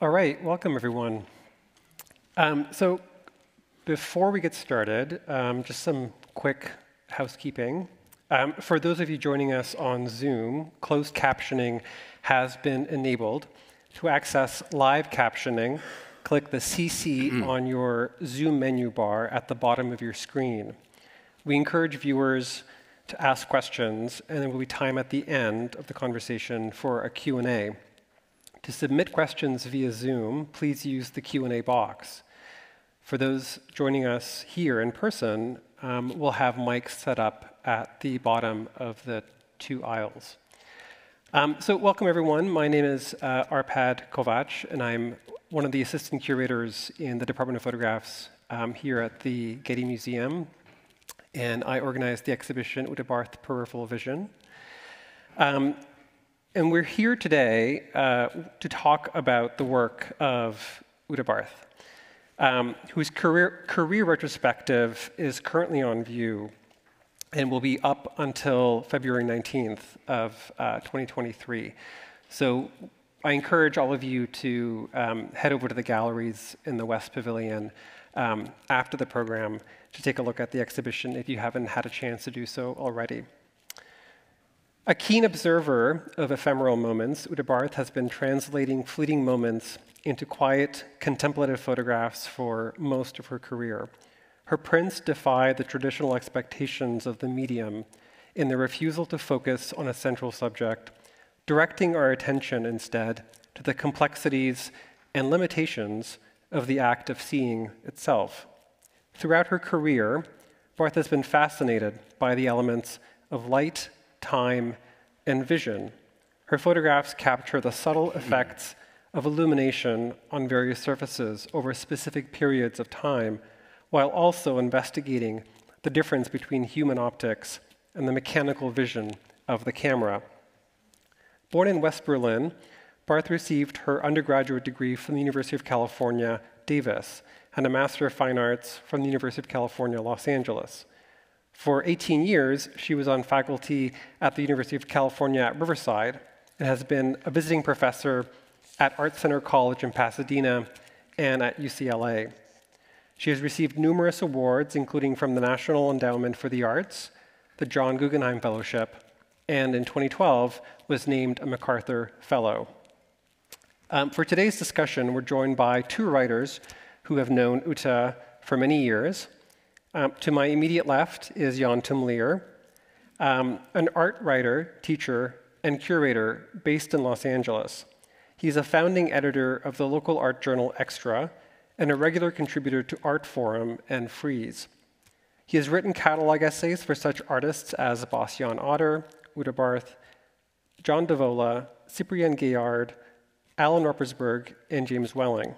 All right, welcome everyone. So before we get started, just some quick housekeeping. For those of you joining us on Zoom, closed captioning has been enabled. To access live captioning, click the CC on your Zoom menu bar at the bottom of your screen. We encourage viewers to ask questions, and there will be time at the end of the conversation for a Q&A. To submit questions via Zoom, please use the Q&A box. For those joining us here in person, we'll have mics set up at the bottom of the two aisles. So welcome, everyone. My name is Arpad Kovacs, and I'm one of the assistant curators in the Department of Photographs here at the Getty Museum. And I organized the exhibition Uta Barth, Peripheral Vision. And we're here today to talk about the work of Uta Barth, whose career retrospective is currently on view and will be up until February 19th of 2023. So I encourage all of you to head over to the galleries in the West Pavilion after the program to take a look at the exhibition if you haven't had a chance to do so already. A keen observer of ephemeral moments, Uta Barth has been translating fleeting moments into quiet, contemplative photographs for most of her career. Her prints defy the traditional expectations of the medium in the refusal to focus on a central subject, directing our attention instead to the complexities and limitations of the act of seeing itself. Throughout her career, Barth has been fascinated by the elements of light, time, and vision. Her photographs capture the subtle effects of illumination on various surfaces over specific periods of time, while also investigating the difference between human optics and the mechanical vision of the camera. Born in West Berlin, Barth received her undergraduate degree from the University of California, Davis, and a Master of Fine Arts from the University of California, Los Angeles. For 18 years, she was on faculty at the University of California at Riverside and has been a visiting professor at Art Center College in Pasadena and at UCLA. She has received numerous awards, including from the National Endowment for the Arts, the John Guggenheim Fellowship, and in 2012 was named a MacArthur Fellow. For today's discussion, we're joined by two writers who have known Uta for many years. To my immediate left is Jan Tumlir, an art writer, teacher, and curator based in Los Angeles. He's a founding editor of the local art journal Extra and a regular contributor to Art Forum and Frieze. He has written catalog essays for such artists as Bastian Otter, Uta Barth, John Davola, Cyprien Gaillard, Alan Ruppersberg, and James Welling.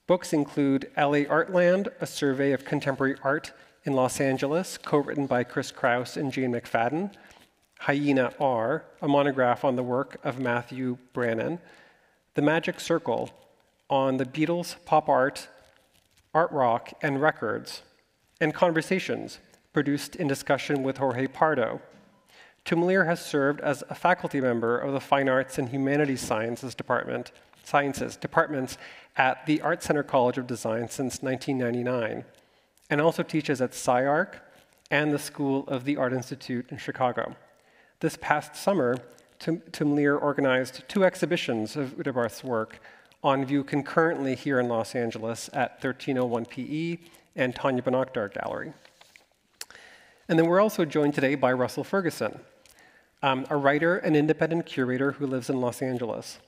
Books include LA Artland, a survey of contemporary art in Los Angeles, co-written by Chris Kraus and Jane McFadden, Hyena R, a monograph on the work of Matthew Brannan, The Magic Circle, on the Beatles, pop art, art rock, and records, and Conversations, produced in discussion with Jorge Pardo. Tumlir has served as a faculty member of the Fine Arts and Humanities Sciences departments at the Art Center College of Design since 1999, and also teaches at SciArc and the School of the Art Institute in Chicago. This past summer, Tumlir organized two exhibitions of Uta Barth's work on view concurrently here in Los Angeles at 1301 PE and Tanya Bonakdar Gallery. And then we're also joined today by Russell Ferguson, a writer and independent curator who lives in Los Angeles.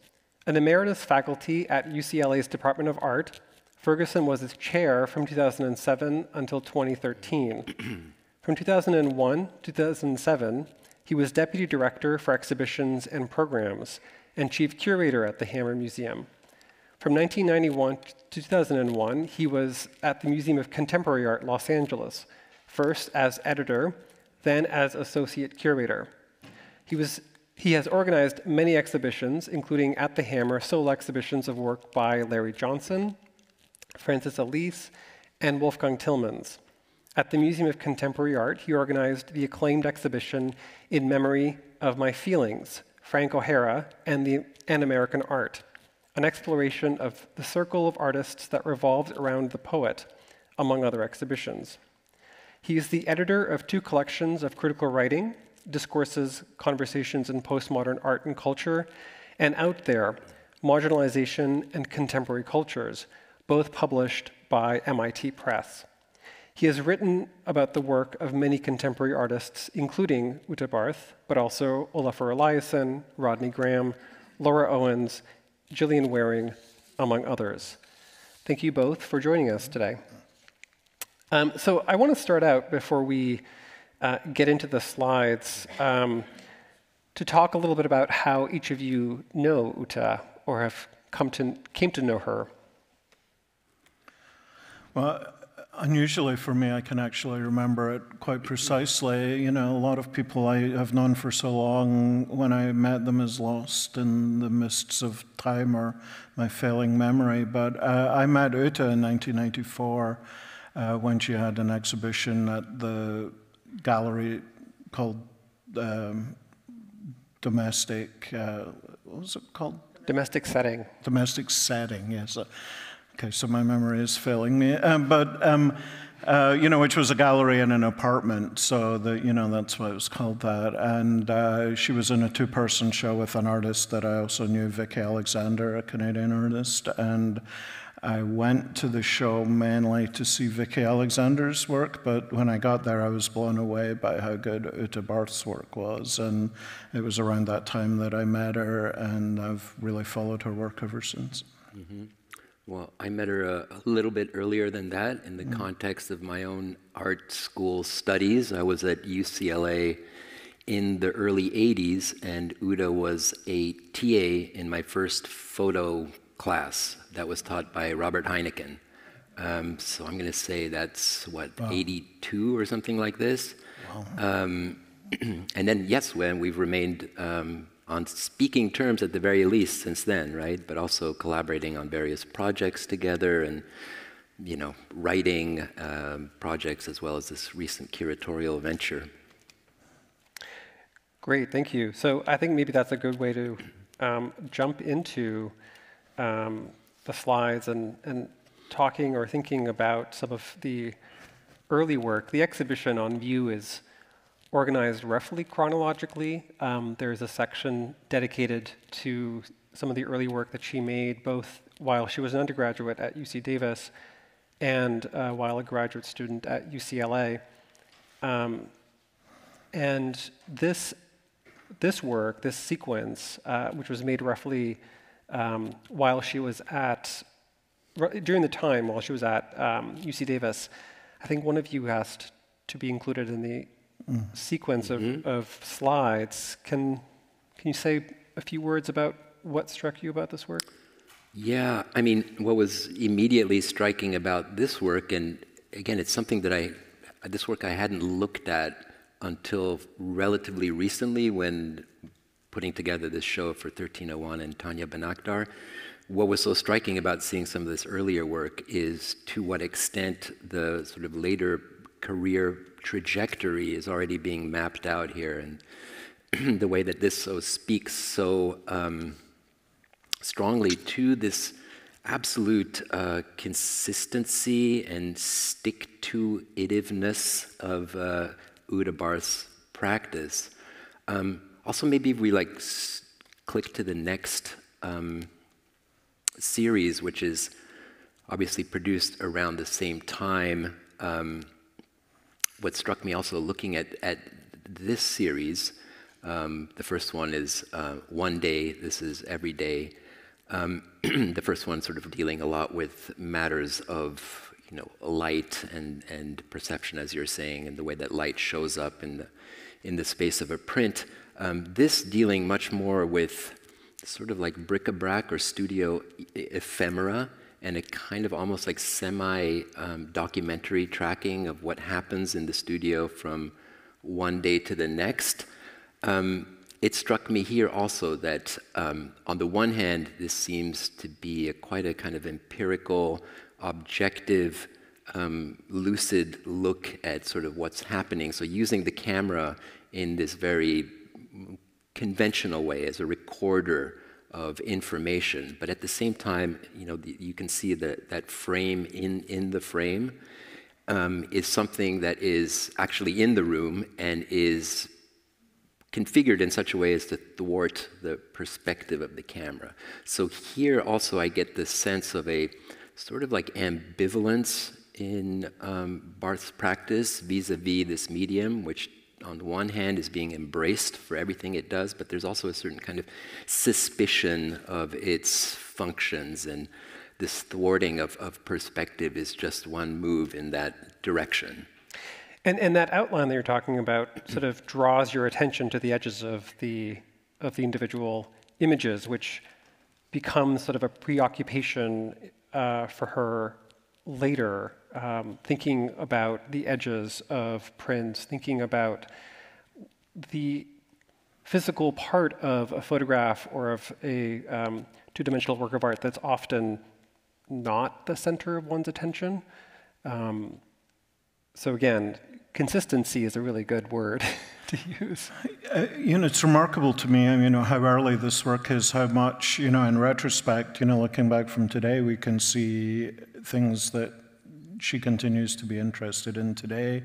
An emeritus faculty at UCLA's Department of Art, Ferguson was its chair from 2007 until 2013. From 2001 to 2007, he was deputy director for exhibitions and programs and chief curator at the Hammer Museum. From 1991 to 2001, he was at the Museum of Contemporary Art, Los Angeles, first as editor, then as associate curator. He has organized many exhibitions, including at the Hammer solo exhibitions of work by Larry Johnson, Francis Elise, and Wolfgang Tillmans. At the Museum of Contemporary Art, he organized the acclaimed exhibition In Memory of My Feelings, Frank O'Hara and American Art, an exploration of the circle of artists that revolves around the poet, among other exhibitions. He is the editor of 2 collections of critical writing, Discourses, Conversations in Postmodern Art and Culture, and Out There, Marginalization and Contemporary Cultures, both published by MIT Press. He has written about the work of many contemporary artists, including Uta Barth, but also Olafur Eliasson, Rodney Graham, Laura Owens, Gillian Waring, among others. Thank you both for joining us today. So I want to start out, before we get into the slides, to talk a little bit about how each of you know Uta or have came to know her. Well, unusually for me, I can actually remember it quite precisely. You know, a lot of people I have known for so long, when I met them, is lost in the mists of time or my failing memory. But I met Uta in 1994 when she had an exhibition at the gallery called Domestic, what was it called? Domestic Setting. Domestic Setting, yes. Okay, so my memory is failing me. You know, which was a gallery in an apartment, so you know, that's why it was called that. And she was in a 2-person show with an artist that I also knew, Vicky Alexander, a Canadian artist. And I went to the show mainly to see Vicky Alexander's work, but when I got there, I was blown away by how good Uta Barth's work was. And it was around that time that I met her, and I've really followed her work ever since. Mm-hmm. Well, I met her a little bit earlier than that in the context of my own art school studies. I was at UCLA in the early 80s, and Uta was a TA in my first photo class that was taught by Robert Heineken. So I'm going to say that's, what, wow. 82 or something like this. Wow. And then, yes, when we've remained on speaking terms at the very least since then, right? But also collaborating on various projects together and, you know, writing projects, as well as this recent curatorial venture. Great, thank you. So I think maybe that's a good way to jump into the slides and talking or thinking about some of the early work. The exhibition on view is organized roughly chronologically. There's a section dedicated to some of the early work that she made, both while she was an undergraduate at UC Davis and while a graduate student at UCLA. And this work, this sequence, which was made roughly while she was during the time while she was at UC Davis, I think one of you asked to be included in the sequence of slides. Can you say a few words about what struck you about this work? Yeah, I mean, what was immediately striking about this work, and again, it's something that this work I hadn't looked at until relatively recently when putting together this show for 1301 and Tanya Banakdar. What was so striking about seeing some of this earlier work is to what extent the sort of later career trajectory is already being mapped out here, and the way that this speaks so strongly to this absolute consistency and stick-to-itiveness of Uta Barth's practice. Also, maybe if we click to the next series, which is obviously produced around the same time. What struck me also looking at this series, the first one is One Day, this is Every Day. The first one sort of dealing a lot with matters of, you know, light and perception, as you're saying, and the way that light shows up in the space of a print. This dealing much more with sort of like bric-a-brac or studio ephemera, and a kind of almost like semi-documentary tracking of what happens in the studio from one day to the next. It struck me here also that on the one hand, this seems to be quite a kind of empirical, objective, lucid look at sort of what's happening. So using the camera in this very conventional way as a recorder of information. But at the same time, you know, you can see that frame in the frame is something that is actually in the room and is configured in such a way as to thwart the perspective of the camera. So here also I get the sense of a sort of like ambivalence in Barth's practice vis-a-vis this medium, which on the one hand is being embraced for everything it does, but there's also a certain kind of suspicion of its functions, and this thwarting of perspective is just one move in that direction. And that outline that you're talking about sort of draws your attention to the edges of the individual images, which becomes sort of a preoccupation for her later, thinking about the edges of prints, thinking about the physical part of a photograph or of a two-dimensional work of art that's often not the center of one's attention. So again, consistency is a really good word to use. You know, it's remarkable to me, you know, how early this work is, how much, you know, in retrospect, you know, looking back from today, we can see things that she continues to be interested in today.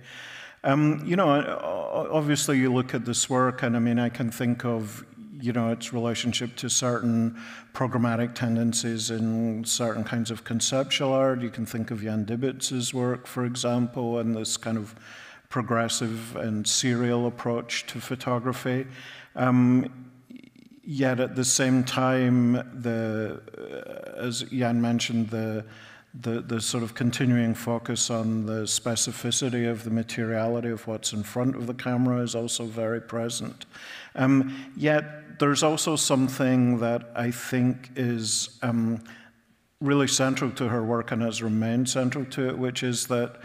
You know, obviously you look at this work, and I mean, I can think of, you know, its relationship to certain programmatic tendencies in certain kinds of conceptual art. You can think of Jan Dibitz's work, for example, and this kind of progressive and serial approach to photography. Yet at the same time, as Jan mentioned, the sort of continuing focus on the specificity of the materiality of what's in front of the camera is also very present. Yet there's also something that I think is really central to her work and has remained central to it, which is that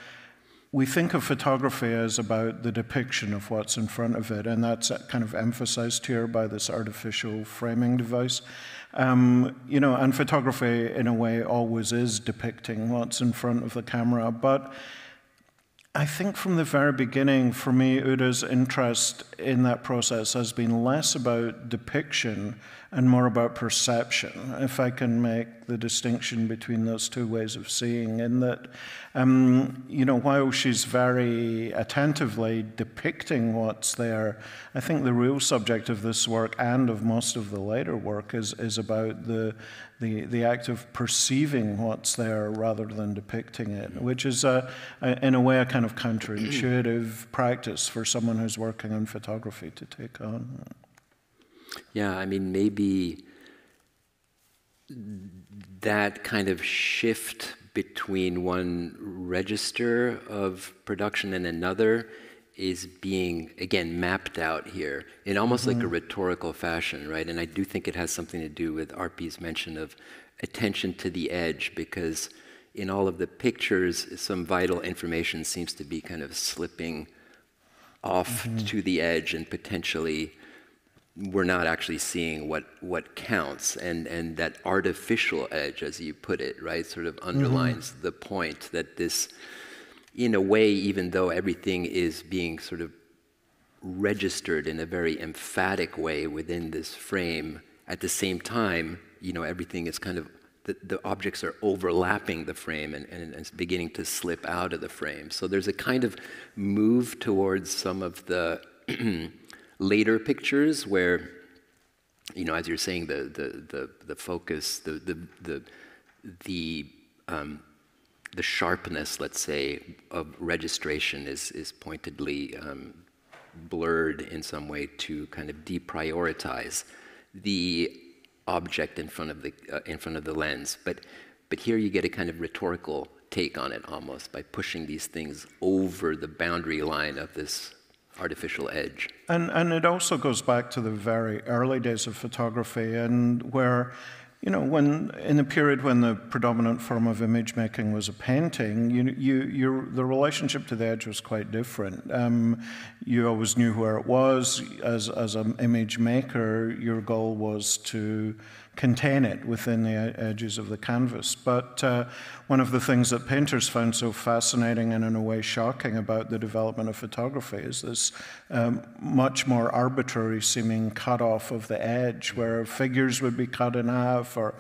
we think of photography as about the depiction of what's in front of it, and that's kind of emphasized here by this artificial framing device. You know, and photography, in a way, always is depicting what's in front of the camera. But I think from the very beginning, for me, Uta's interest in that process has been less about depiction and more about perception, if I can make the distinction between those two ways of seeing, in that, you know, while she's very attentively depicting what's there, I think the real subject of this work and of most of the later work is about the act of perceiving what's there rather than depicting it, which is, in a way, a kind of counterintuitive practice for someone who's working in photography to take on. Yeah, I mean, maybe that kind of shift between one register of production and another is being, again, mapped out here in almost like a rhetorical fashion, right? And I do think it has something to do with Arpi's mention of attention to the edge, because in all of the pictures, some vital information seems to be kind of slipping off to the edge, and potentially we're not actually seeing what counts, and that artificial edge, as you put it, right, sort of underlines the point that this, in a way, even though everything is being sort of registered in a very emphatic way within this frame, at the same time, you know, everything is kind of, the objects are overlapping the frame and it's beginning to slip out of the frame. So there's a kind of move towards some of the later pictures where, you know, as you're saying, the focus, the sharpness, let's say, of registration is pointedly blurred in some way to kind of deprioritize the object in front of the lens. But here you get a kind of rhetorical take on it, almost, by pushing these things over the boundary line of this artificial edge. And it also goes back to the very early days of photography, and where, you know, when in a period when the predominant form of image making was a painting, the relationship to the edge was quite different. You always knew where it was. As an image maker, your goal was to contain it within the edges of the canvas. But one of the things that painters found so fascinating and in a way shocking about the development of photography is this much more arbitrary seeming cut-off of the edge, where figures would be cut in half or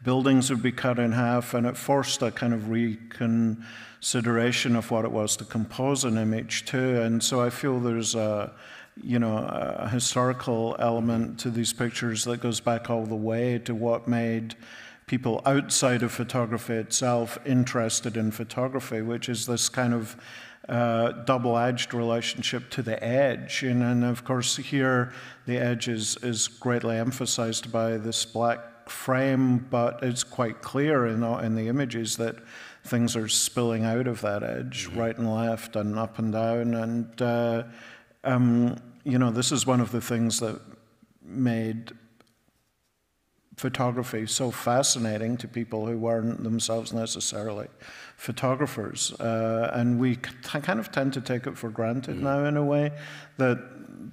buildings would be cut in half, and it forced a kind of reconsideration of what it was to compose an image too. And so I feel there's a historical element to these pictures that goes back all the way to what made people outside of photography itself interested in photography, which is this kind of double-edged relationship to the edge. And of course here the edge is greatly emphasized by this black frame, but it's quite clear in the images that things are spilling out of that edge, right and left and up and down. And this is one of the things that made photography so fascinating to people who weren't themselves necessarily photographers. And we kind of tend to take it for granted now in a way that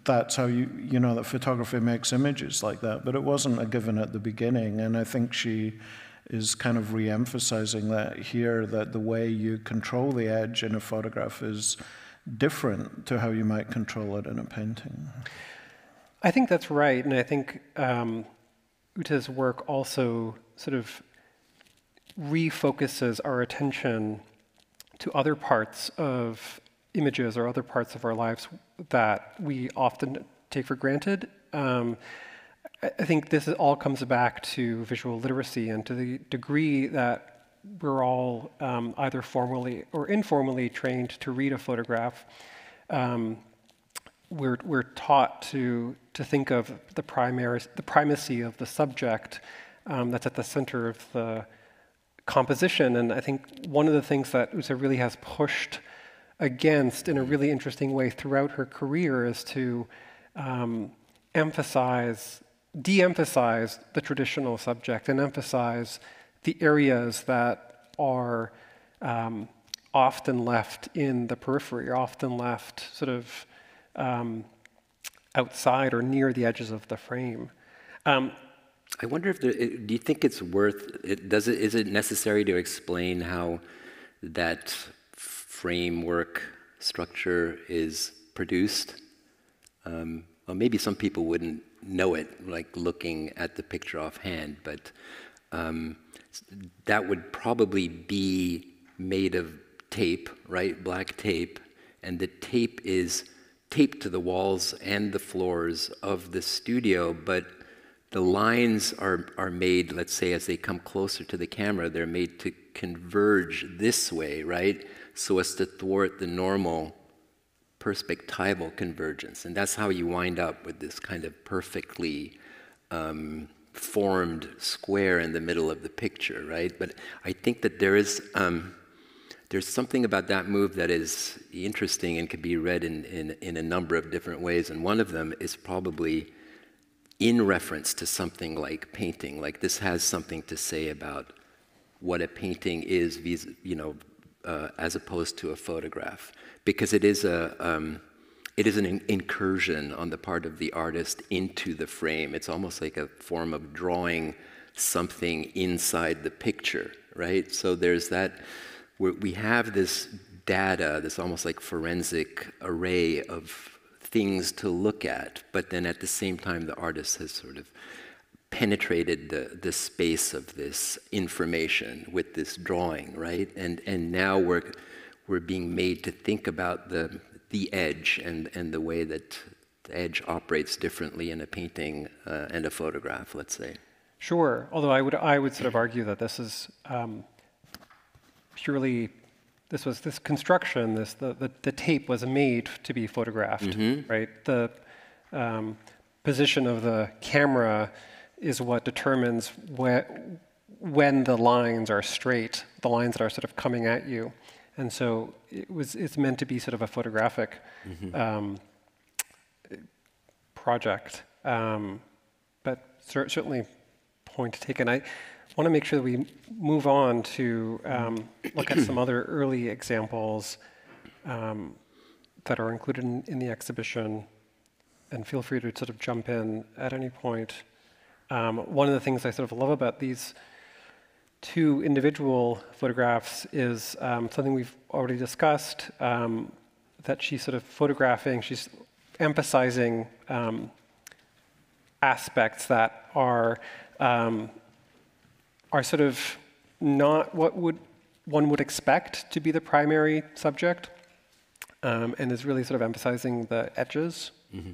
that's how that photography makes images like that. But it wasn't a given at the beginning. And I think she is kind of re-emphasizing that here, that the way you control the edge in a photograph is different to how you might control it in a painting. I think that's right, and I think Uta's work also sort of refocuses our attention to other parts of images or other parts of our lives that we often take for granted. I think this all comes back to visual literacy and to the degree that we're all either formally or informally trained to read a photograph. We're taught to think of the primacy of the subject that's at the center of the composition. And I think one of the things that Uta really has pushed against in a really interesting way throughout her career is to de-emphasize the traditional subject and emphasize the areas that are often left in the periphery, or often left sort of outside or near the edges of the frame. I wonder if do you think it's worth it? Is it necessary to explain how that framework structure is produced? Well, maybe some people wouldn't know it, like looking at the picture offhand, but that would probably be made of tape, right? Black tape, and the tape is taped to the walls and the floors of the studio, but the lines are made, let's say, as they come closer to the camera, they're made to converge this way, right? So as to thwart the normal perspectival convergence. And that's how you wind up with this kind of perfectly formed square in the middle of the picture, right? But I think that there's something about that move that is interesting and can be read in a number of different ways. And one of them is probably in reference to something like painting. Like this has something to say about what a painting is, as opposed to a photograph, because it is an incursion on the part of the artist into the frame. It's almost like a form of drawing something inside the picture, right? So there's that, we have this data, this almost like forensic array of things to look at, but then at the same time the artist has sort of penetrated the space of this information with this drawing, right? And now we're being made to think about the edge and the way that the edge operates differently in a painting and a photograph, let's say. Sure. Although I would sort of argue that this is purely this construction. The tape was made to be photographed, right? The position of the camera is what determines when the lines are straight, the lines that are sort of coming at you. And so it's meant to be sort of a photographic project. But certainly point taken. I want to make sure that we move on to look at some other early examples that are included in the exhibition. And feel free to sort of jump in at any point. One of the things I sort of love about these two individual photographs is something we've already discussed, that she's sort of photographing, she's emphasizing aspects that are sort of not what one would expect to be the primary subject, and is really sort of emphasizing the edges. Mm-hmm.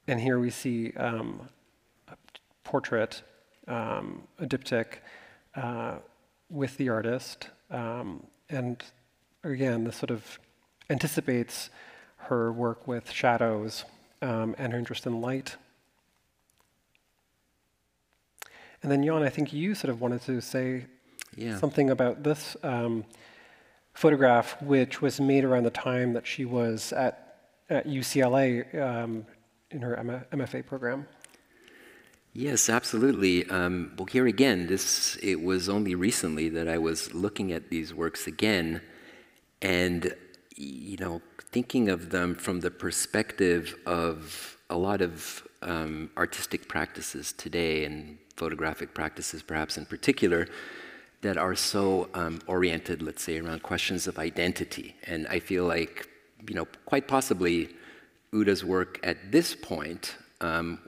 And here we see a portrait, a diptych, with the artist. And again, this sort of anticipates her work with shadows and her interest in light. And then, Jan, I think you sort of wanted to say something about this photograph, which was made around the time that she was at UCLA in her MFA program. Yes, absolutely. Well, here again, it was only recently that I was looking at these works again, and thinking of them from the perspective of a lot of artistic practices today, and photographic practices perhaps in particular, that are so oriented, let's say, around questions of identity. And I feel like, quite possibly, Uta's work at this point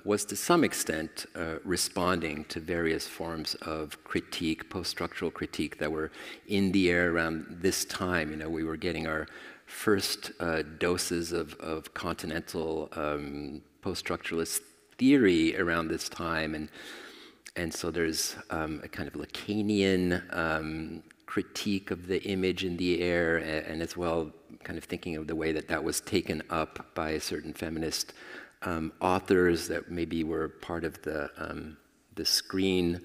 was to some extent responding to various forms of critique, post-structural critique, that were in the air around this time. We were getting our first doses of continental post-structuralist theory around this time, and so there's a kind of Lacanian critique of the image in the air, and as well kind of thinking of the way that was taken up by certain feminist authors that maybe were part of the Screen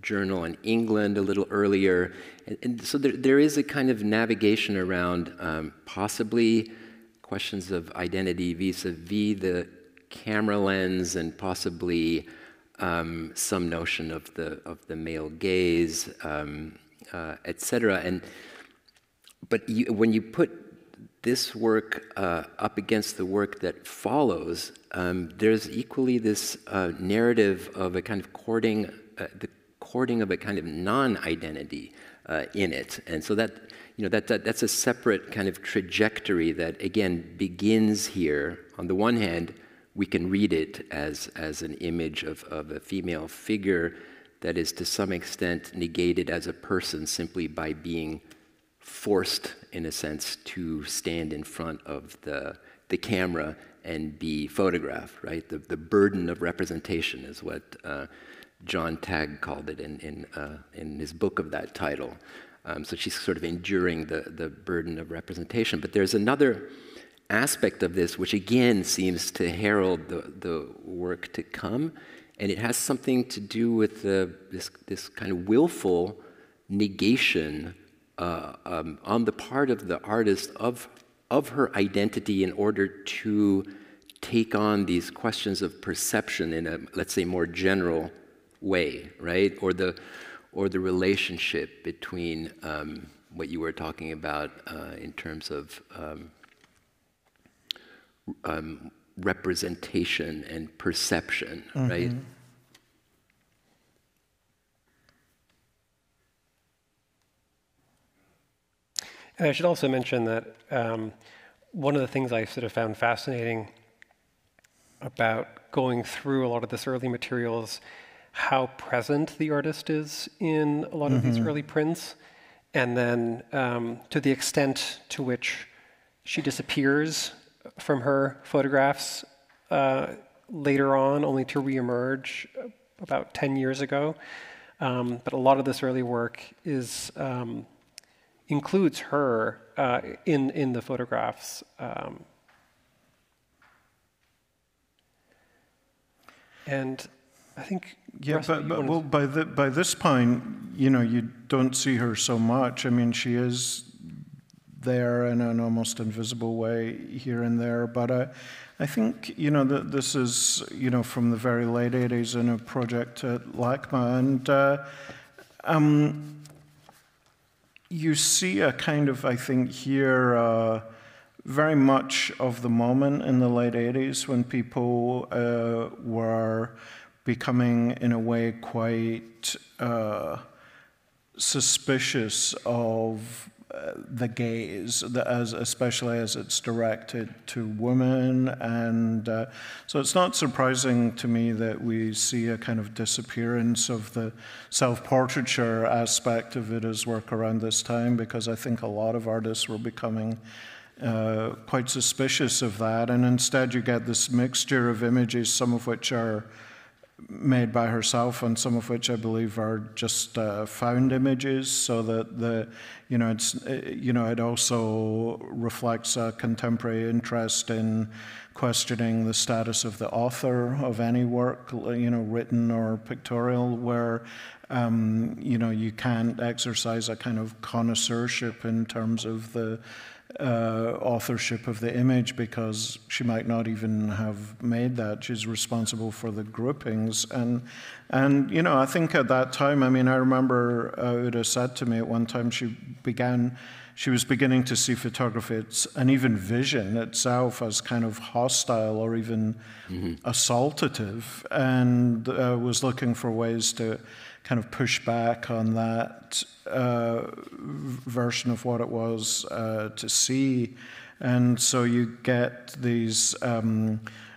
Journal in England a little earlier. And so there is a kind of navigation around possibly questions of identity vis-a-vis the camera lens, and possibly some notion of the male gaze, etc. But when you put this work up against the work that follows, there's equally this narrative of a kind of courting of a kind of non-identity in it, and so that's a separate kind of trajectory that again begins here. On the one hand, we can read it as an image of a female figure that is to some extent negated as a person simply by being forced, in a sense, to stand in front of the camera and be photographed, right? The burden of representation is what John Tagg called it in his book of that title. So she's sort of enduring the burden of representation. But there's another aspect of this which again seems to herald the work to come, and it has something to do with this kind of willful negation on the part of the artist of her identity in order to take on these questions of perception in a, let's say, more general way, right? Or the relationship between what you were talking about in terms of representation and perception, right? And I should also mention that one of the things I sort of found fascinating about going through a lot of this early materials, how present the artist is in a lot of these early prints, and then to the extent to which she disappears from her photographs later on, only to reemerge about 10 years ago. But a lot of this early work includes her in the photographs. And I think... Yeah, but by this point, you don't see her so much. I mean, she is there in an almost invisible way here and there, but I think, that this is, from the very late 80s in a project at LACMA, and you see a kind of, I think here, very much of the moment in the late 80s when people were becoming, in a way, quite suspicious of the gaze, especially as it's directed to women. And so it's not surprising to me that we see a kind of disappearance of the self-portraiture aspect of Uta's work around this time, because I think a lot of artists were becoming quite suspicious of that. And instead you get this mixture of images, some of which are made by herself and some of which I believe are just found images, so that it also reflects a contemporary interest in questioning the status of the author of any work, written or pictorial, where you can't exercise a kind of connoisseurship in terms of the authorship of the image, because she might not even have made that. She's responsible for the groupings. And I think at that time, I remember Uta said to me at one time she was beginning to see photography and even vision itself as kind of hostile or even assaultative, and was looking for ways to kind of push back on that version of what it was to see. And so you get these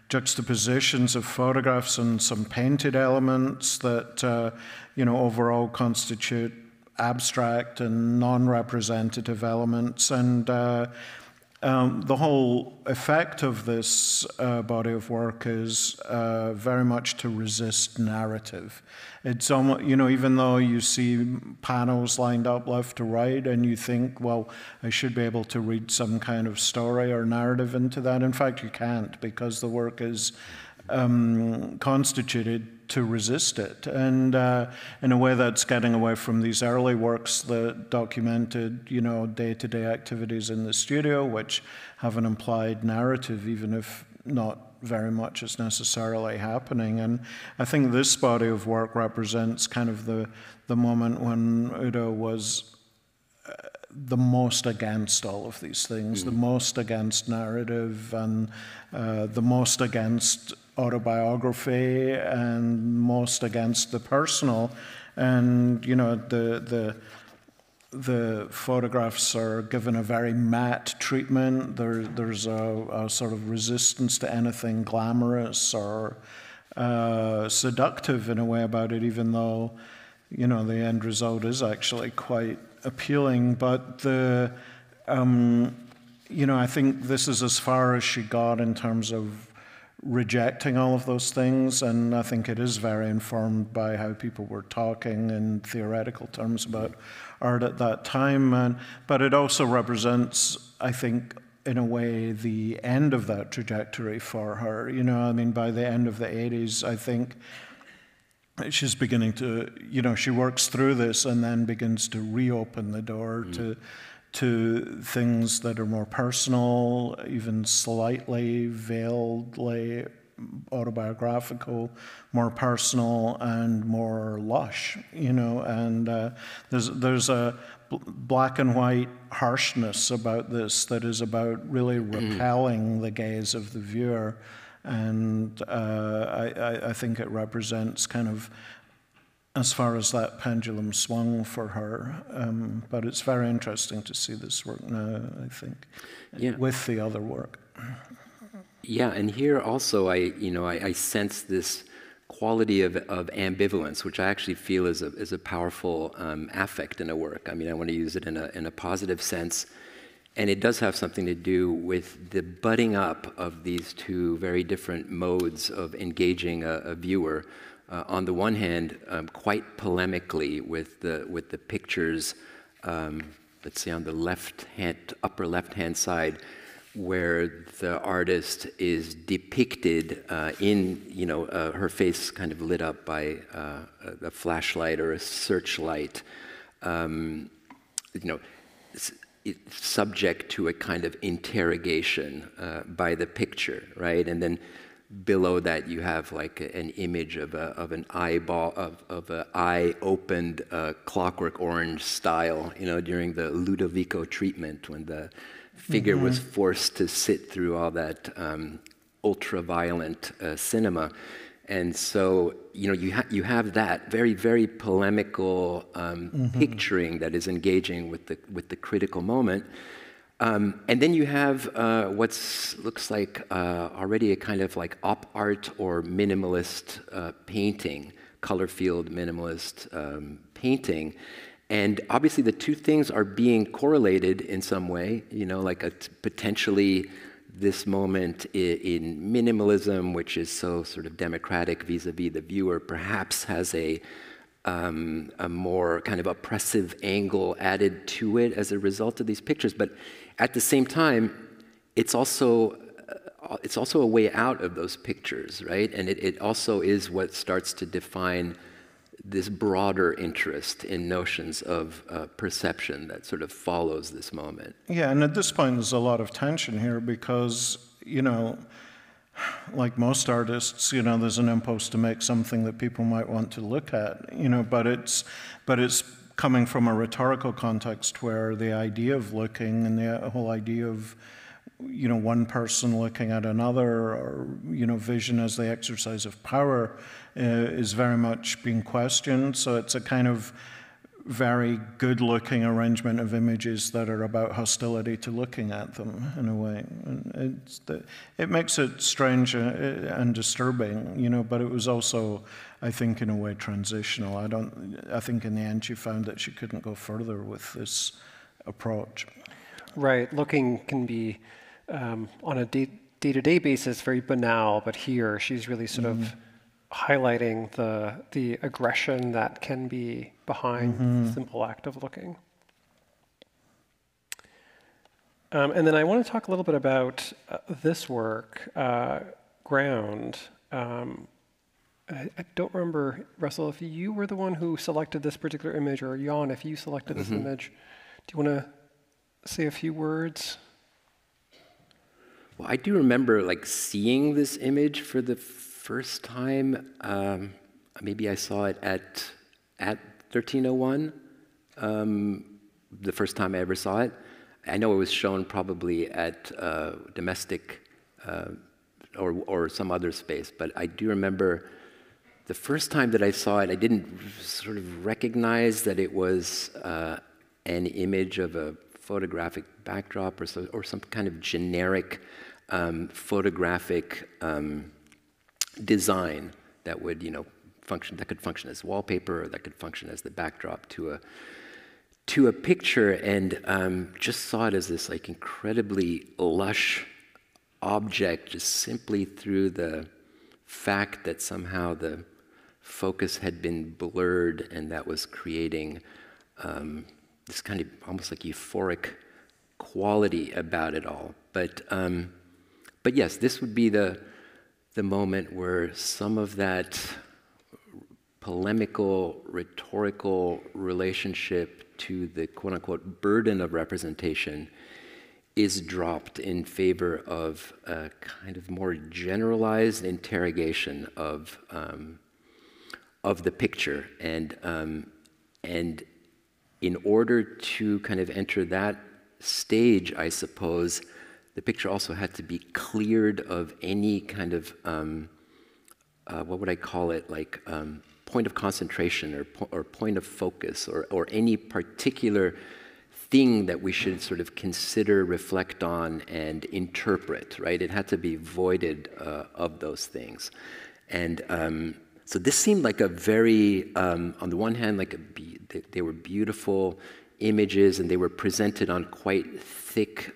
juxtapositions of photographs and some painted elements that overall constitute abstract and non-representative elements. And the whole effect of this body of work is very much to resist narrative. It's almost, even though you see panels lined up left to right and you think, well, I should be able to read some kind of story or narrative into that. In fact, you can't, because the work is constituted to resist it. And in a way that's getting away from these early works that documented, day-to-day activities in the studio, which have an implied narrative, even if not very much is necessarily happening. And I think this body of work represents kind of the moment when Uta was the most against all of these things, the most against narrative, and the most against autobiography, and most against the personal. And the photographs are given a very matte treatment. There's a sort of resistance to anything glamorous or seductive in a way about it, even though the end result is actually quite appealing. But I think this is as far as she got in terms of rejecting all of those things, and I think it is very informed by how people were talking in theoretical terms about art at that time. But it also represents, I think, in a way, the end of that trajectory for her. By the end of the 80s, I think she's beginning to, she works through this and then begins to reopen the door to things that are more personal, even slightly veiledly autobiographical, more personal and more lush, and there's a black and white harshness about this that is about really repelling the gaze of the viewer. And I think it represents kind of as far as that pendulum swung for her. But it's very interesting to see this work now, I think, with the other work. Yeah, and here also I sense this quality of ambivalence, which I actually feel is a powerful affect in a work. I want to use it in a positive sense. And it does have something to do with the butting up of these two very different modes of engaging a viewer. On the one hand, quite polemically with the pictures, let's say on the upper left-hand side, where the artist is depicted in, her face kind of lit up by a flashlight or a searchlight, subject to a kind of interrogation by the picture, right? And then below that, you have like an image of an eyeball, of an eye opened Clockwork Orange style, during the Ludovico treatment, when the figure was forced to sit through all that ultra-violent cinema. And so, you have that very, very polemical picturing that is engaging with the critical moment. And then you have what looks like already a kind of like op art or minimalist painting, color field minimalist painting. And obviously the two things are being correlated in some way, like potentially this moment in minimalism, which is so sort of democratic vis-a-vis the viewer, perhaps has a more kind of oppressive angle added to it as a result of these pictures. But at the same time, it's also a way out of those pictures, right? And it also is what starts to define this broader interest in notions of perception that sort of follows this moment. Yeah, and at this point there's a lot of tension here because, like most artists, there's an impulse to make something that people might want to look at, but it's coming from a rhetorical context where the idea of looking and the whole idea of one person looking at another, or vision as the exercise of power is very much being questioned. So it's a kind of very good-looking arrangement of images that are about hostility to looking at them in a way. And it makes it strange and disturbing, but it was also, I think, in a way transitional. I think in the end she found that she couldn't go further with this approach. Right, looking can be on a day-to-day basis very banal, but here she's really sort of highlighting the aggression that can be behind the simple act of looking. And then I want to talk a little bit about this work, Ground. I don't remember, Russell, if you were the one who selected this particular image, or Jan, if you selected this image. Do you want to say a few words? Well, I do remember seeing this image for the first time. Maybe I saw it at 1301, the first time I ever saw it. I know it was shown probably at Domestic or some other space, but I do remember the first time that I saw it, I didn't sort of recognize that it was an image of a photographic backdrop or some kind of generic photographic design that would, that could function as wallpaper, or that could function as the backdrop to a picture, and just saw it as this incredibly lush object, just simply through the fact that somehow the focus had been blurred, and that was creating this kind of almost euphoric quality about it all. But yes, this would be the moment where some of that polemical, rhetorical relationship to the quote-unquote burden of representation is dropped in favor of a kind of more generalized interrogation of the picture. And in order to kind of enter that stage, I suppose, the picture also had to be cleared of any kind of, what would I call it, point of concentration or point of focus or any particular thing that we should sort of consider, reflect on, and interpret, right? It had to be voided of those things. And so this seemed like a very, on the one hand, they were beautiful images, and they were presented on quite thick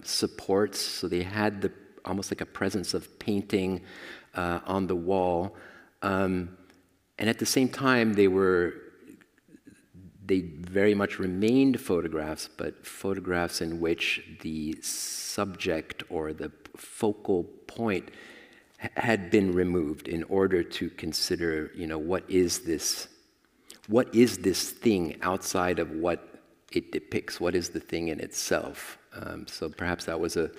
supports, so they had almost like a presence of painting on the wall. And at the same time, they very much remained photographs, but photographs in which the subject or the focal point had been removed in order to consider, what is this thing outside of what it depicts? What is the thing in itself? So perhaps that was a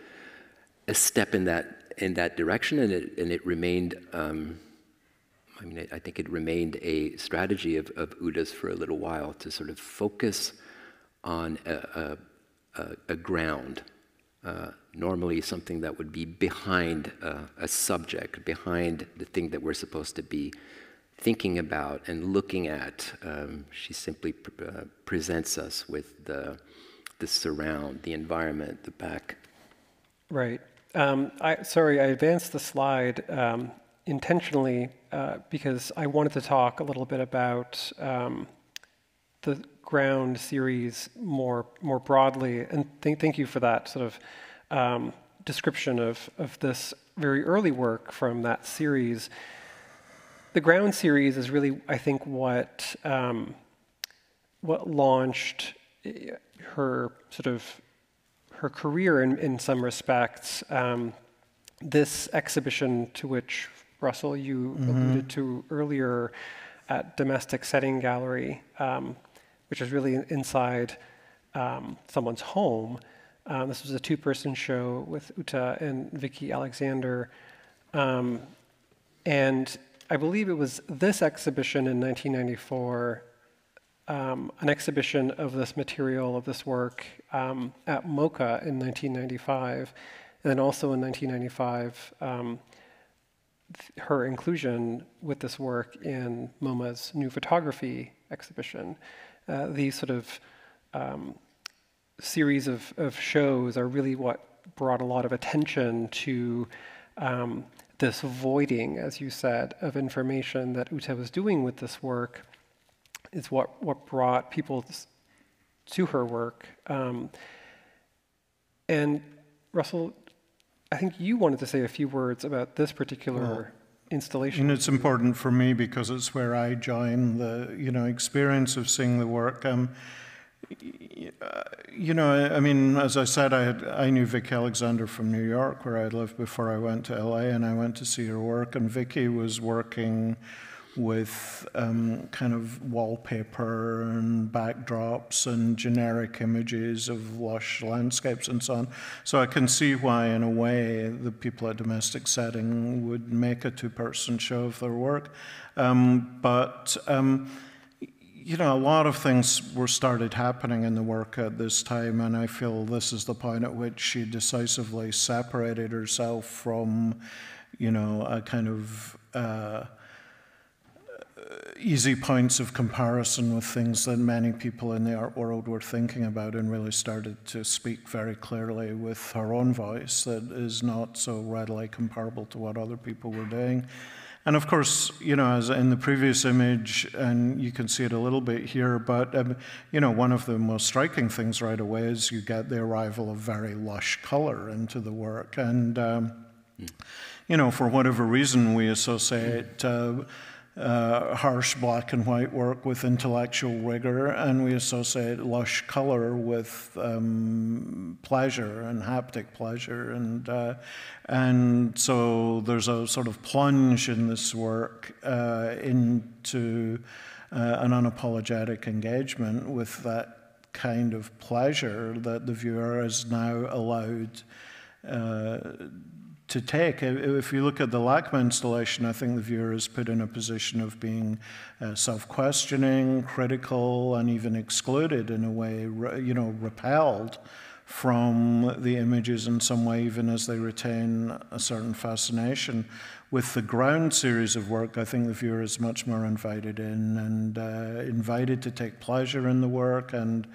step in that direction, and it remained. I think it remained a strategy of Uta's for a little while to sort of focus on a ground normally something that would be behind a subject, behind the thing that we're supposed to be thinking about and looking at. She simply presents us with the surround, the environment, the back. Right. Sorry, I advanced the slide intentionally because I wanted to talk a little bit about the ground series more broadly, and thank you for that sort of description of this very early work from that series. The ground series is really, I think, what launched her career in some respects. This exhibition, to which Russell you alluded to earlier, at Domestic Setting Gallery, which is really inside someone's home. This was a two-person show with Uta and Vicky Alexander, and I believe it was this exhibition in 1994, an exhibition of this material, of this work, at MoCA in 1995, and then also in 1995, her inclusion with this work in MoMA's new photography exhibition. These sort of series of shows are really what brought a lot of attention to this voiding, as you said, of information that Uta was doing with this work. Is what brought people to her work. And Russell, I think you wanted to say a few words about this particular installation. And it's important for me because it's where I join the experience of seeing the work. I mean, as I said, I knew Vicky Alexander from New York, where I lived before I went to LA, and I went to see her work. And Vicky was working with kind of wallpaper and backdrops and generic images of lush landscapes and so on. So I can see why, in a way, the people at Domestic Setting would make a two-person show of their work. But a lot of things were started happening in the work at this time, and I feel this is the point at which she decisively separated herself from, a kind of easy points of comparison with things that many people in the art world were thinking about, and really started to speak very clearly with her own voice that is not so readily comparable to what other people were doing. And of course, as in the previous image, and you can see it a little bit here, but one of the most striking things right away is you get the arrival of very lush color into the work. And, for whatever reason, we associate harsh black and white work with intellectual rigor, and we associate lush color with pleasure and haptic pleasure, and so there's a sort of plunge in this work into an unapologetic engagement with that kind of pleasure that the viewer is now allowed to take. If you look at the LACMA installation, I think the viewer is put in a position of being self-questioning, critical, and even excluded in a way, repelled from the images in some way, even as they retain a certain fascination. With the ground series of work, I think the viewer is much more invited in and invited to take pleasure in the work and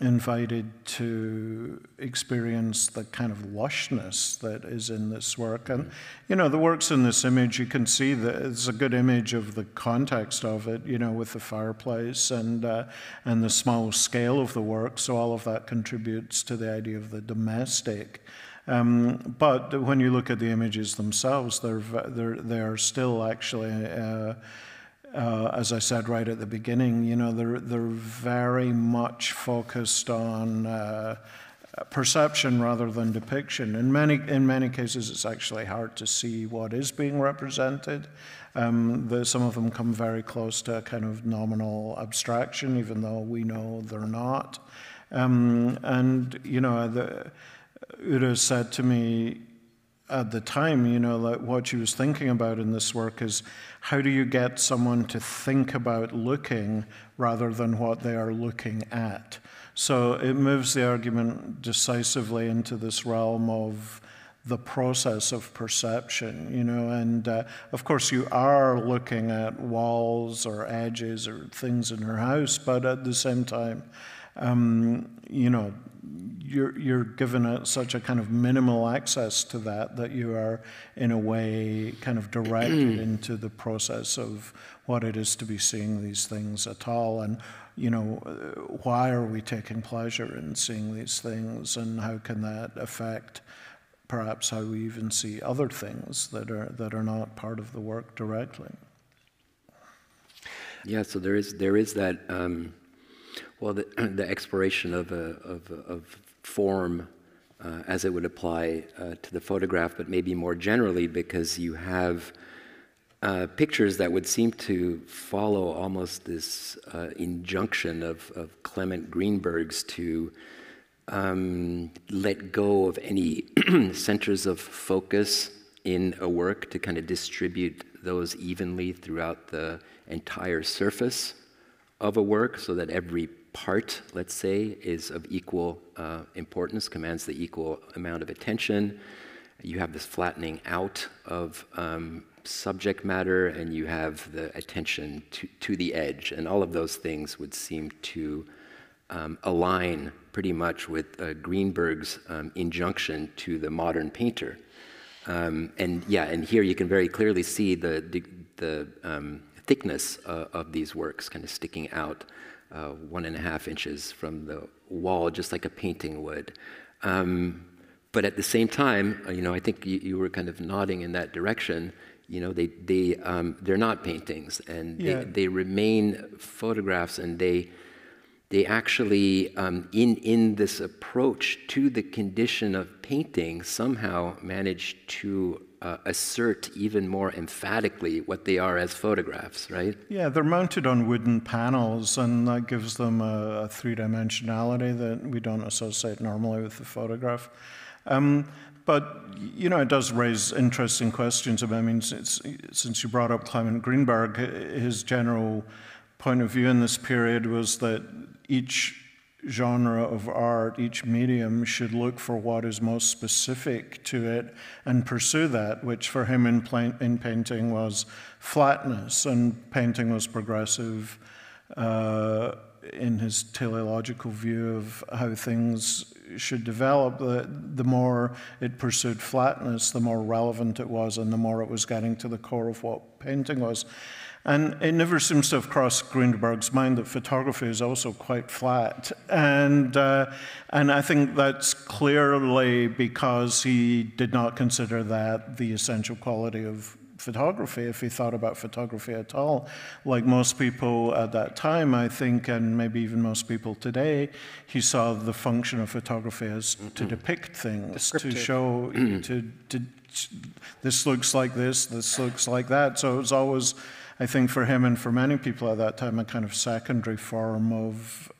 invited to experience the kind of lushness that is in this work. And, the works in this image, you can see that it's a good image of the context of it, with the fireplace and the small scale of the work. So all of that contributes to the idea of the domestic. But when you look at the images themselves, they're still actually as I said right at the beginning, they're very much focused on perception rather than depiction. In many cases, it's actually hard to see what is being represented. Some of them come very close to a kind of nominal abstraction, even though we know they're not. Uta said to me at the time, like what she was thinking about in this work is how do you get someone to think about looking rather than what they are looking at? So it moves the argument decisively into this realm of the process of perception, and of course you are looking at walls or edges or things in her house, but at the same time, you're given such a kind of minimal access to that you are in a way kind of directed into the process of what it is to be seeing these things at all, and why are we taking pleasure in seeing these things, and how can that affect perhaps how we even see other things that are not part of the work directly. Yeah, so there is that the exploration of form as it would apply to the photograph, but maybe more generally because you have pictures that would seem to follow almost this injunction of Clement Greenberg's to let go of any centers of focus in a work, to kind of distribute those evenly throughout the entire surface of a work, so that every part, let's say, is of equal importance, commands the equal amount of attention. You have this flattening out of subject matter, and you have the attention to the edge, and all of those things would seem to align pretty much with Greenberg's injunction to the modern painter. And here you can very clearly see the thickness of these works kind of sticking out 1.5 inches from the wall, just like a painting would. But at the same time, I think you were kind of nodding in that direction. They're not paintings, and they remain photographs, and they actually, in this approach to the condition of painting, somehow manage to assert even more emphatically what they are as photographs, right? Yeah, they're mounted on wooden panels, and that gives them a three-dimensionality that we don't associate normally with the photograph. But, it does raise interesting questions. I mean, since you brought up Clement Greenberg, his general point of view in this period was that each genre of art, each medium, should look for what is most specific to it and pursue that, which for him in painting was flatness, and painting was progressive in his teleological view of how things should develop. The more it pursued flatness, the more relevant it was, and the more it was getting to the core of what painting was. And it never seems to have crossed Greenberg's mind that photography is also quite flat. And I think that's clearly because he did not consider that the essential quality of photography, if he thought about photography at all. Like most people at that time, I think, and maybe even most people today, he saw the function of photography as to depict things, to show, this looks like this looks like that. So it was always, I think, for him and for many people at that time, a kind of secondary form of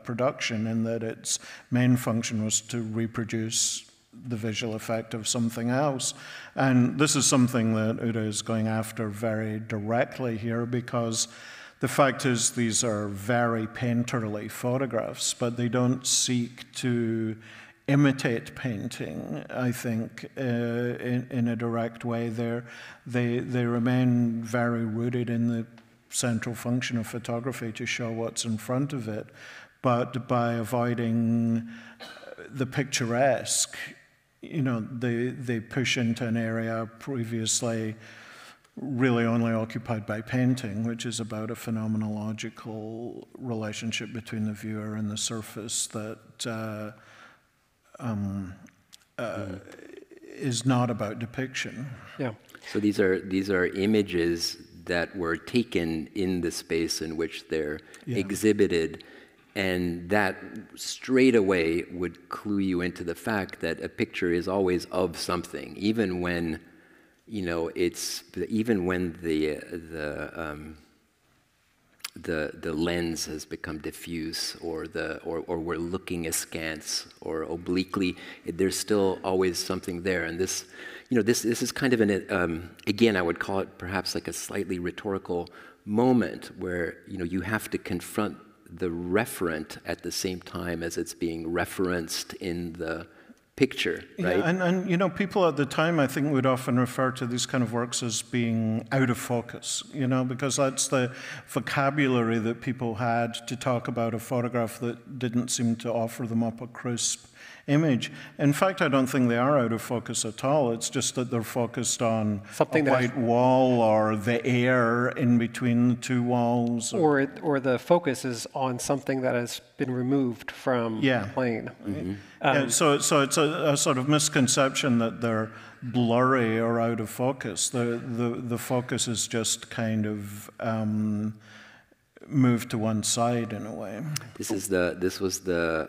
production, in that its main function was to reproduce the visual effect of something else. And this is something that Uta is going after very directly here, because the fact is these are very painterly photographs, but they don't seek to imitate painting, I think, in a direct way. They remain very rooted in the central function of photography, to show what's in front of it, but by avoiding the picturesque, they push into an area previously really only occupied by painting, which is about a phenomenological relationship between the viewer and the surface that is not about depiction. Yeah. So these are images that were taken in the space in which they're exhibited, and that straight away would clue you into the fact that a picture is always of something, even when the lens has become diffuse, or we're looking askance or obliquely. There's still always something there, and this is kind of an again, I would call it perhaps like a slightly rhetorical moment where you have to confront the referent at the same time as it's being referenced in the picture, right? Yeah, and you know, people at the time, I think, would often refer to these kind of works as being out of focus, you know, because that's the vocabulary that people had to talk about a photograph that didn't seem to offer them up a crisp image. In fact, I don't think they are out of focus at all. It's just that they're focused on Something a white wall or the air in between the two walls. Or the focus is on something that has been removed from the plane. Yeah, so it's a sort of misconception that they're blurry or out of focus. The focus is just kind of moved to one side in a way. This was the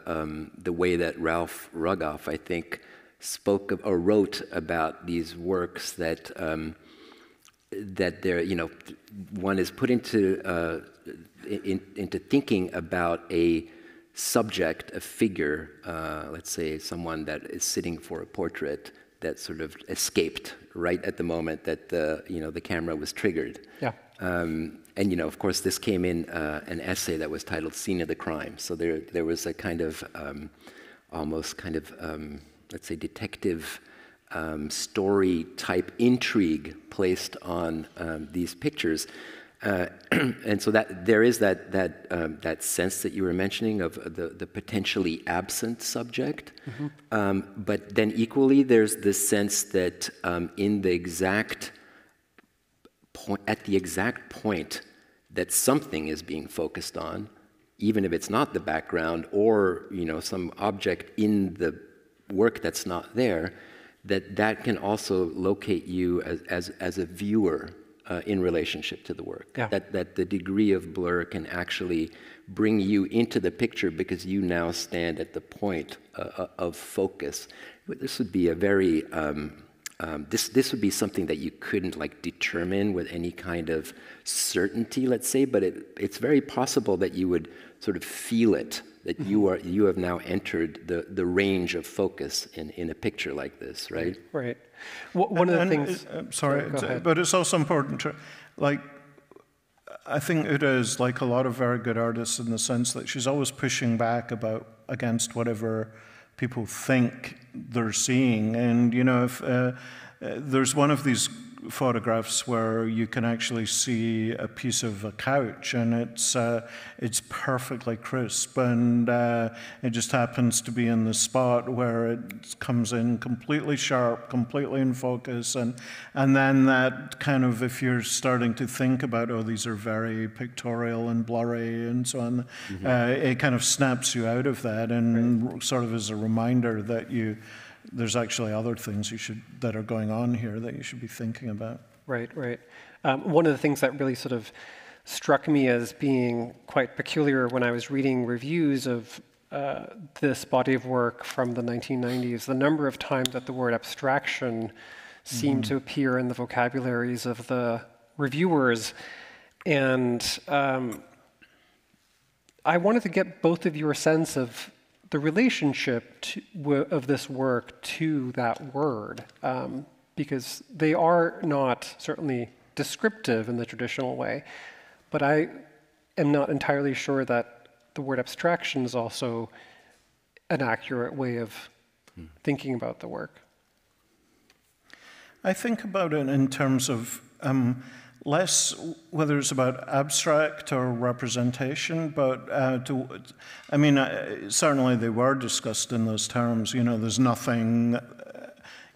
way that Ralph Rugoff, I think, spoke of, or wrote about these works that that they're, you know, one is put into thinking about a subject, a figure, let's say someone that is sitting for a portrait that sort of escaped right at the moment that the camera was triggered. Yeah. And of course, this came in an essay that was titled "Scene of the Crime." So there was a kind of almost kind of let's say detective story type intrigue placed on these pictures. And so that there is that sense that you were mentioning of the potentially absent subject, but then equally there's this sense that in the exact point, at the exact point that something is being focused on, even if it's not the background or some object in the work that's not there, that can also locate you as a viewer. In relationship to the work, that the degree of blur can actually bring you into the picture because you now stand at the point of focus. This would be a very this would be something that you couldn't determine with any kind of certainty, let's say, but it's very possible that you would sort of feel it, that you have now entered the range of focus in a picture like this, right? Right. One of the things. Sorry, but it's also important to, I think Uta is like a lot of very good artists in the sense that she's always pushing back against whatever people think they're seeing. And if there's one of these photographs where you can actually see a piece of a couch, and it's perfectly crisp, and it just happens to be in the spot where it comes in completely sharp, completely in focus, and then that kind of, if you're starting to think about, these are very pictorial and blurry and so on, it kind of snaps you out of that, and sort of is a reminder that there's actually other things that are going on here that you should be thinking about. Right. One of the things that really sort of struck me as being quite peculiar when I was reading reviews of this body of work from the 1990s, the number of times that the word abstraction seemed to appear in the vocabularies of the reviewers. And I wanted to get both of your sense of the relationship of this work to that word, because they are not certainly descriptive in the traditional way, but I am not entirely sure that the word abstraction is also an accurate way of thinking about the work. I think about it in terms of less whether it's about abstract or representation, but certainly they were discussed in those terms. There's nothing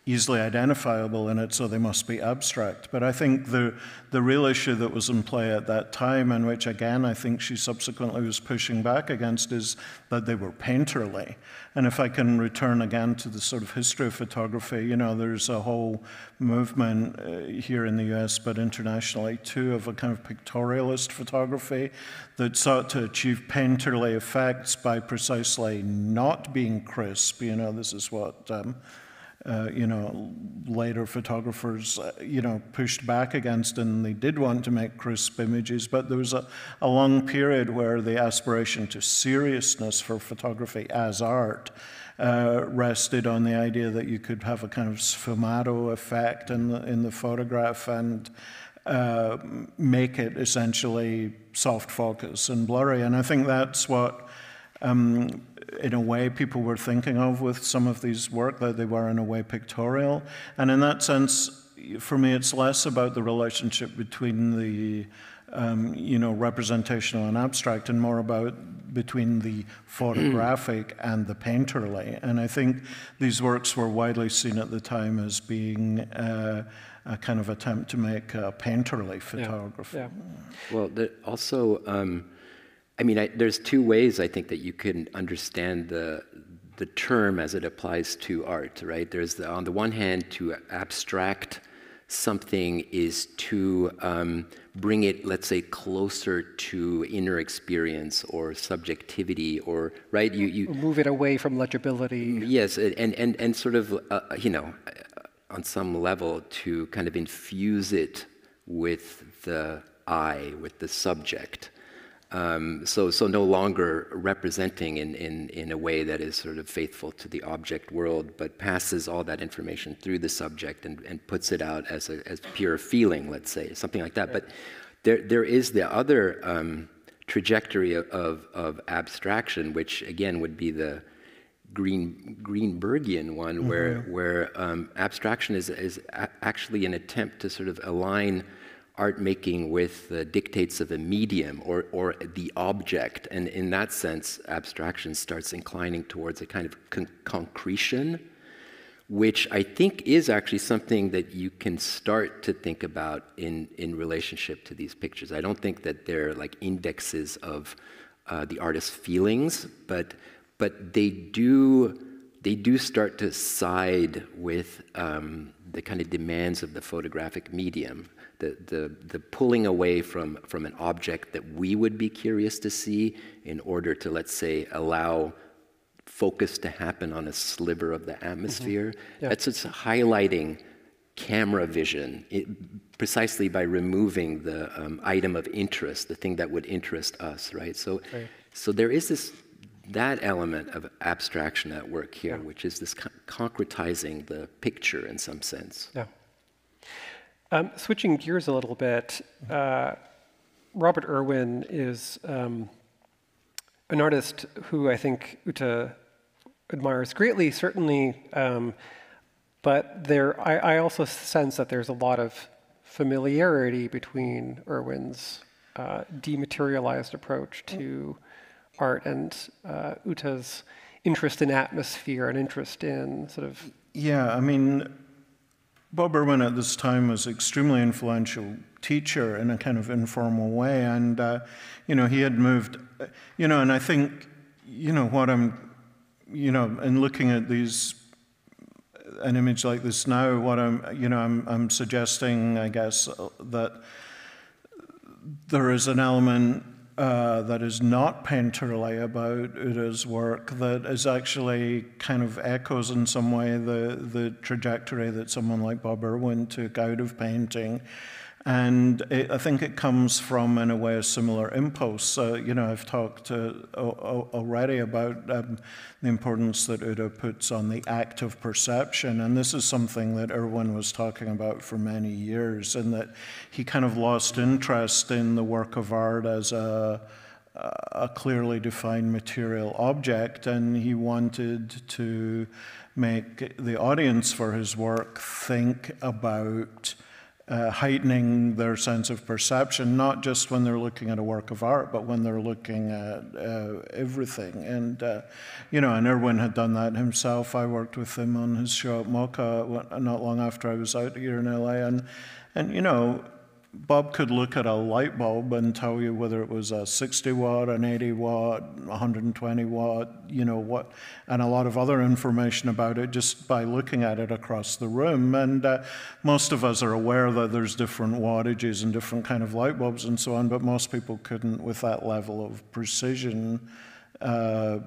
easily identifiable in it, so they must be abstract. But I think the real issue that was in play at that time, and which again I think she subsequently was pushing back against, is that they were painterly. And if I can return again to the sort of history of photography, there's a whole movement here in the US, but internationally too, of a kind of pictorialist photography that sought to achieve painterly effects by precisely not being crisp. This is what later photographers, pushed back against, and they did want to make crisp images, but there was a long period where the aspiration to seriousness for photography as art rested on the idea that you could have a kind of sfumato effect in the photograph, and make it essentially soft focus and blurry. And I think that's what, in a way, people were thinking of with some of these work, that they were in a way pictorial. And in that sense, for me, it's less about the relationship between the representational and abstract, and more about between the photographic and the painterly. And I think these works were widely seen at the time as being a kind of attempt to make a painterly photography. Yeah. Well, also, there's two ways I think that you can understand the term as it applies to art, right? There's on the one hand, to abstract something is to bring it, let's say, closer to inner experience or subjectivity, or right? You move it away from legibility. Yes, and sort of on some level to kind of infuse it with the I, with the subject. So no longer representing in a way that is sort of faithful to the object world, but passes all that information through the subject and puts it out as pure feeling, let's say, something like that. Right. But there is the other trajectory of abstraction, which again would be the Greenbergian one, where abstraction is actually an attempt to sort of align art making with the dictates of a medium or the object, and in that sense, abstraction starts inclining towards a kind of concretion, which I think is actually something that you can start to think about in relationship to these pictures. I don't think that they're like indexes of the artist's feelings, but they do start to side with the kind of demands of the photographic medium. The pulling away from an object that we would be curious to see in order to, let's say, allow focus to happen on a sliver of the atmosphere. Yeah. That's just highlighting camera vision precisely by removing the item of interest, the thing that would interest us, right? So there is that element of abstraction at work here, which is this concretizing the picture in some sense. Yeah. Switching gears a little bit, Robert Irwin is an artist who I think Uta admires greatly, certainly, but I also sense that there's a lot of familiarity between Irwin's dematerialized approach to art and Uta's interest in atmosphere and interest in sort of... Yeah, I mean, Bob Irwin at this time was an extremely influential teacher in a kind of informal way, and he had moved, and I think, what I'm, in looking at an image like this now, what I'm suggesting, I guess, that there is an element that is not painterly about Uta's work, that is actually kind of echoes in some way the trajectory that someone like Bob Irwin took out of painting. And I think it comes from, in a way, a similar impulse. I've talked already about the importance that Uta puts on the act of perception, and this is something that Irwin was talking about for many years, and that he kind of lost interest in the work of art as a clearly defined material object, and he wanted to make the audience for his work think about heightening their sense of perception, not just when they're looking at a work of art, but when they're looking at everything. And, and Irwin had done that himself. I worked with him on his show at MoCA not long after I was out here in LA. And Bob could look at a light bulb and tell you whether it was a 60 watt, an 80 watt, 120 watt, and a lot of other information about it just by looking at it across the room. And most of us are aware that there's different wattages and different kind of light bulbs and so on, but most people couldn't, with that level of precision, tell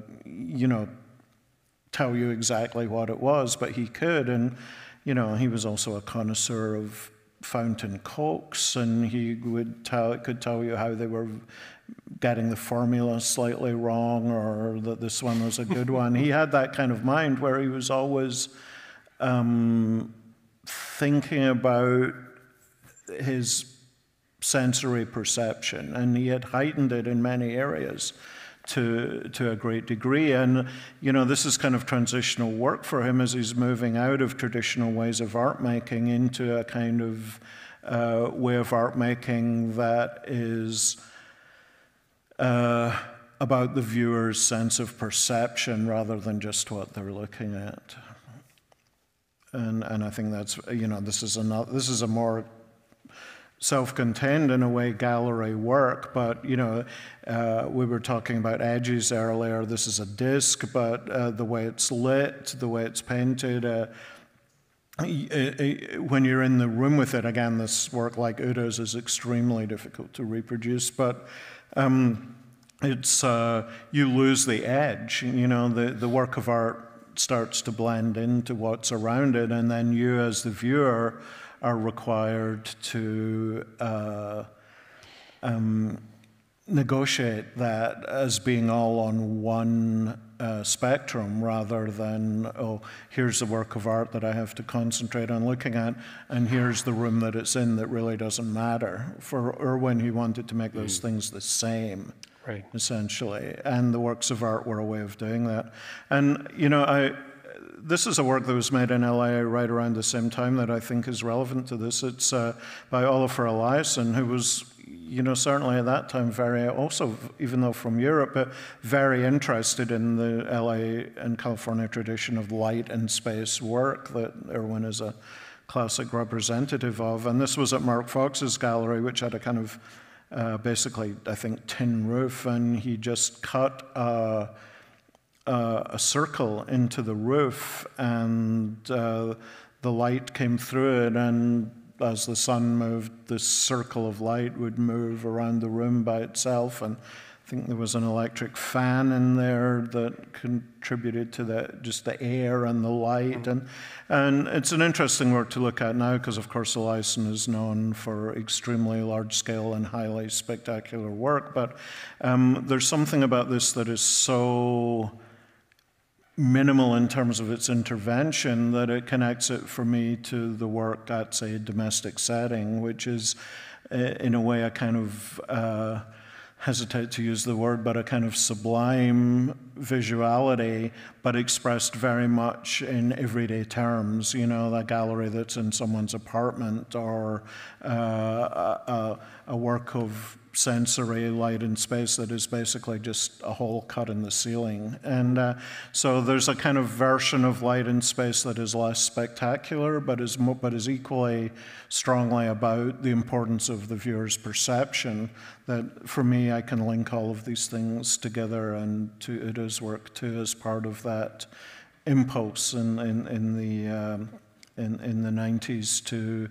you exactly what it was, but he could. And, he was also a connoisseur of fountain cokes, and he could tell you how they were getting the formula slightly wrong, or that this one was a good one. He had that kind of mind where he was always thinking about his sensory perception, and he had heightened it in many areas to a great degree. And, you know, this is kind of transitional work for him as he's moving out of traditional ways of art making into a kind of way of art making that is about the viewer's sense of perception rather than just what they're looking at. And I think that's, you know, this is a more self-contained, in a way, gallery work, but, you know, we were talking about edges earlier. This is a disc, but the way it's lit, the way it's painted, when you're in the room with it, again, this work, like Uta's, is extremely difficult to reproduce, but it's you lose the edge. You know, the work of art starts to blend into what's around it, and then you, as the viewer, are required to negotiate that as being all on one spectrum, rather than, oh, here's the work of art that I have to concentrate on looking at, and here's the room that it's in that really doesn't matter. For Irwin, he wanted to make those things the same, right, essentially, and the works of art were a way of doing that. And, you know, this is a work that was made in LA right around the same time that I think is relevant to this. It's by Oliver Eliasson, who was, you know, certainly at that time very, also, even though from Europe, but very interested in the LA and California tradition of light and space work that Irwin is a classic representative of. And this was at Mark Fox's gallery, which had a kind of basically, I think, tin roof, and he just cut a circle into the roof, and the light came through it, and as the sun moved, this circle of light would move around the room by itself. And I think there was an electric fan in there that contributed to just the air and the light. And it's an interesting work to look at now, because of course Eliasson is known for extremely large-scale and highly spectacular work. But there's something about this that is so minimal in terms of its intervention that it connects it for me to the work at, say, a domestic setting, which is in a way a kind of, hesitate to use the word, but a kind of sublime visuality, but expressed very much in everyday terms. You know, a gallery that's in someone's apartment, or a work of sensory light and space that is basically just a hole cut in the ceiling. And so there's a kind of version of light and space that is less spectacular, but is equally strongly about the importance of the viewer's perception. That, for me, I can link all of these things together, and to Uta's work too, as part of that impulse in the 90s to,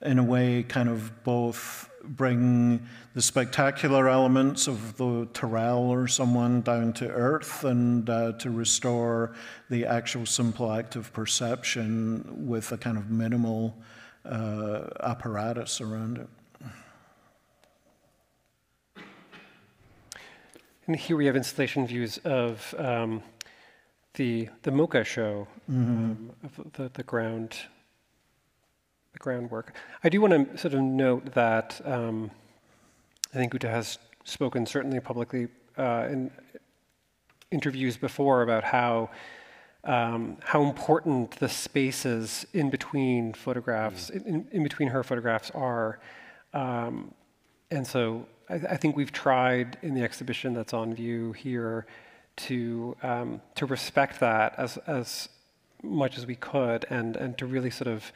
in a way, kind of both bring the spectacular elements of the Tyrrell or someone down to earth, and to restore the actual simple act of perception with a kind of minimal apparatus around it. And here we have installation views of the Mocha show, of the groundwork. I do want to sort of note that I think Uta has spoken certainly publicly in interviews before about how important the spaces in between photographs, in between her photographs are. And so I think we've tried in the exhibition that's on view here to respect that as much as we could, and to really sort of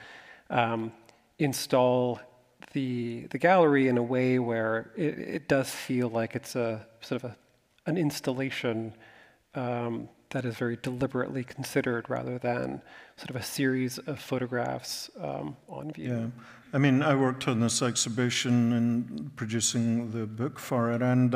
install the gallery in a way where it does feel like it's a sort of an installation that is very deliberately considered, rather than sort of a series of photographs on view. Yeah. I mean, I worked on this exhibition and producing the book for it, and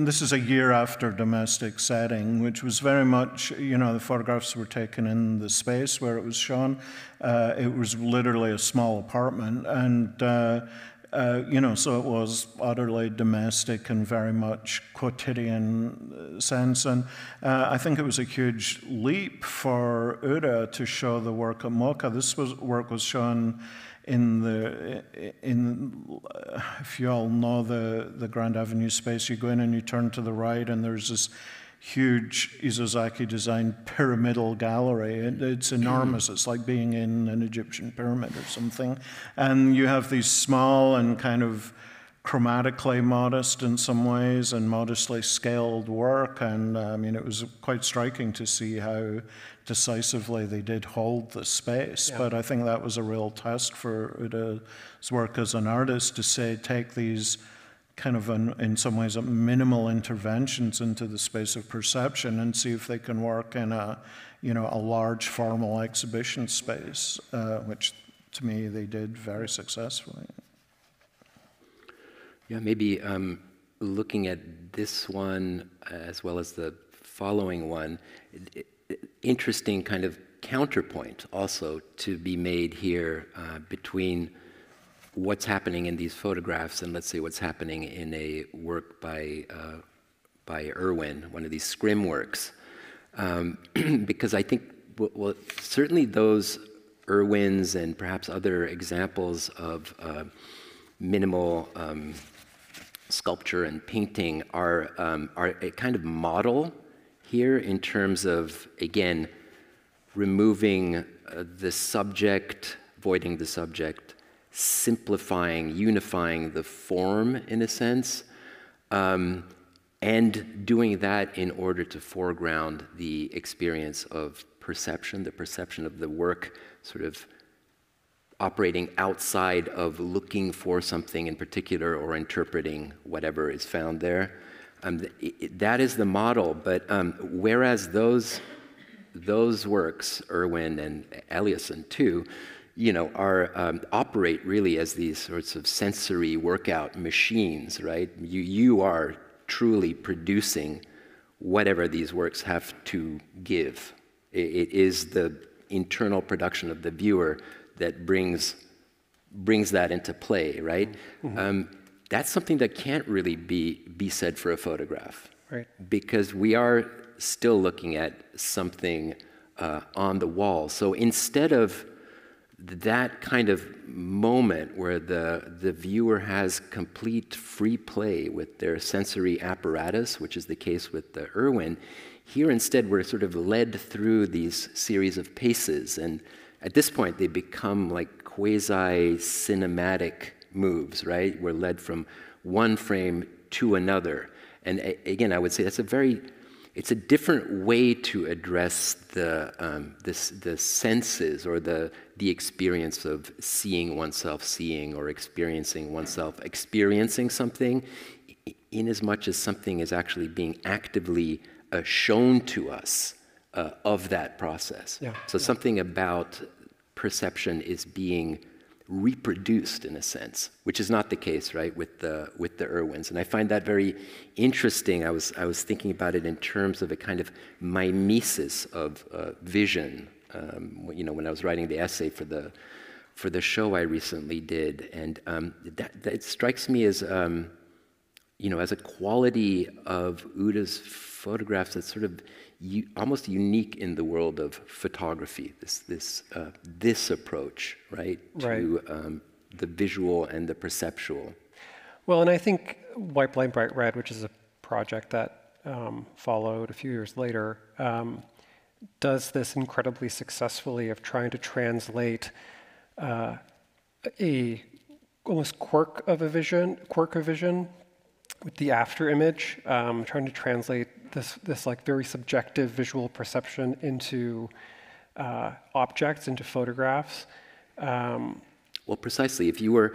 this is a year after Domestic Setting, which was very much, you know, the photographs were taken in the space where it was shown. It was literally a small apartment, and so it was utterly domestic and very much quotidian sense. And I think it was a huge leap for Uta to show the work at MoCA. This work was shown if you all know the Grand Avenue space, you go in and you turn to the right, and there's this huge Isozaki-designed pyramidal gallery. It's enormous. It's like being in an Egyptian pyramid or something. And you have these small and kind of chromatically modest in some ways and modestly scaled work. And I mean, it was quite striking to see how decisively they did hold the space. Yeah. But I think that was a real test for Uta's work as an artist, to say, take these kind of, in some ways, minimal interventions into the space of perception and see if they can work in a large formal exhibition space, which to me they did very successfully. Yeah, maybe looking at this one as well as the following one, interesting kind of counterpoint also to be made here between what's happening in these photographs and, let's say, what's happening in a work by Irwin, one of these scrim works. Because I think, well, certainly those Irwins and perhaps other examples of minimal sculpture and painting are a kind of model here in terms of, again, removing the subject, voiding the subject, simplifying, unifying the form in a sense, and doing that in order to foreground the experience of perception, the perception of the work sort of operating outside of looking for something in particular or interpreting whatever is found there. That is the model, but whereas those works, Irwin and Eliasson too, operate really as these sorts of sensory workout machines, right? You are truly producing whatever these works have to give. It is the internal production of the viewer that brings that into play, right? Mm-hmm. That's something that can't really be said for a photograph, right? Because we are still looking at something on the wall. So instead of that kind of moment where the viewer has complete free play with their sensory apparatus, which is the case with the Irwin, here instead we're sort of led through these series of paces, and at this point they become like quasi-cinematic moves, right? We're led from one frame to another. And again, I would say it's a different way to address the senses or the experience of seeing oneself seeing or experiencing oneself experiencing something, in as much as something is actually being actively shown to us of that process. Yeah. So something about perception is being reproduced in a sense, which is not the case, right, with the Irwins, and I find that very interesting. I was thinking about it in terms of a kind of mimesis of vision. When I was writing the essay for the show I recently did, and that strikes me as as a quality of Uta's photographs that's sort of almost unique in the world of photography. This approach, right, to the visual and the perceptual. Well, and I think White, Blind, Bright Red, which is a project that followed a few years later, does this incredibly successfully of trying to translate a almost quirk of vision with the after image, trying to translate this like very subjective visual perception into objects, into photographs. Well, precisely. If you were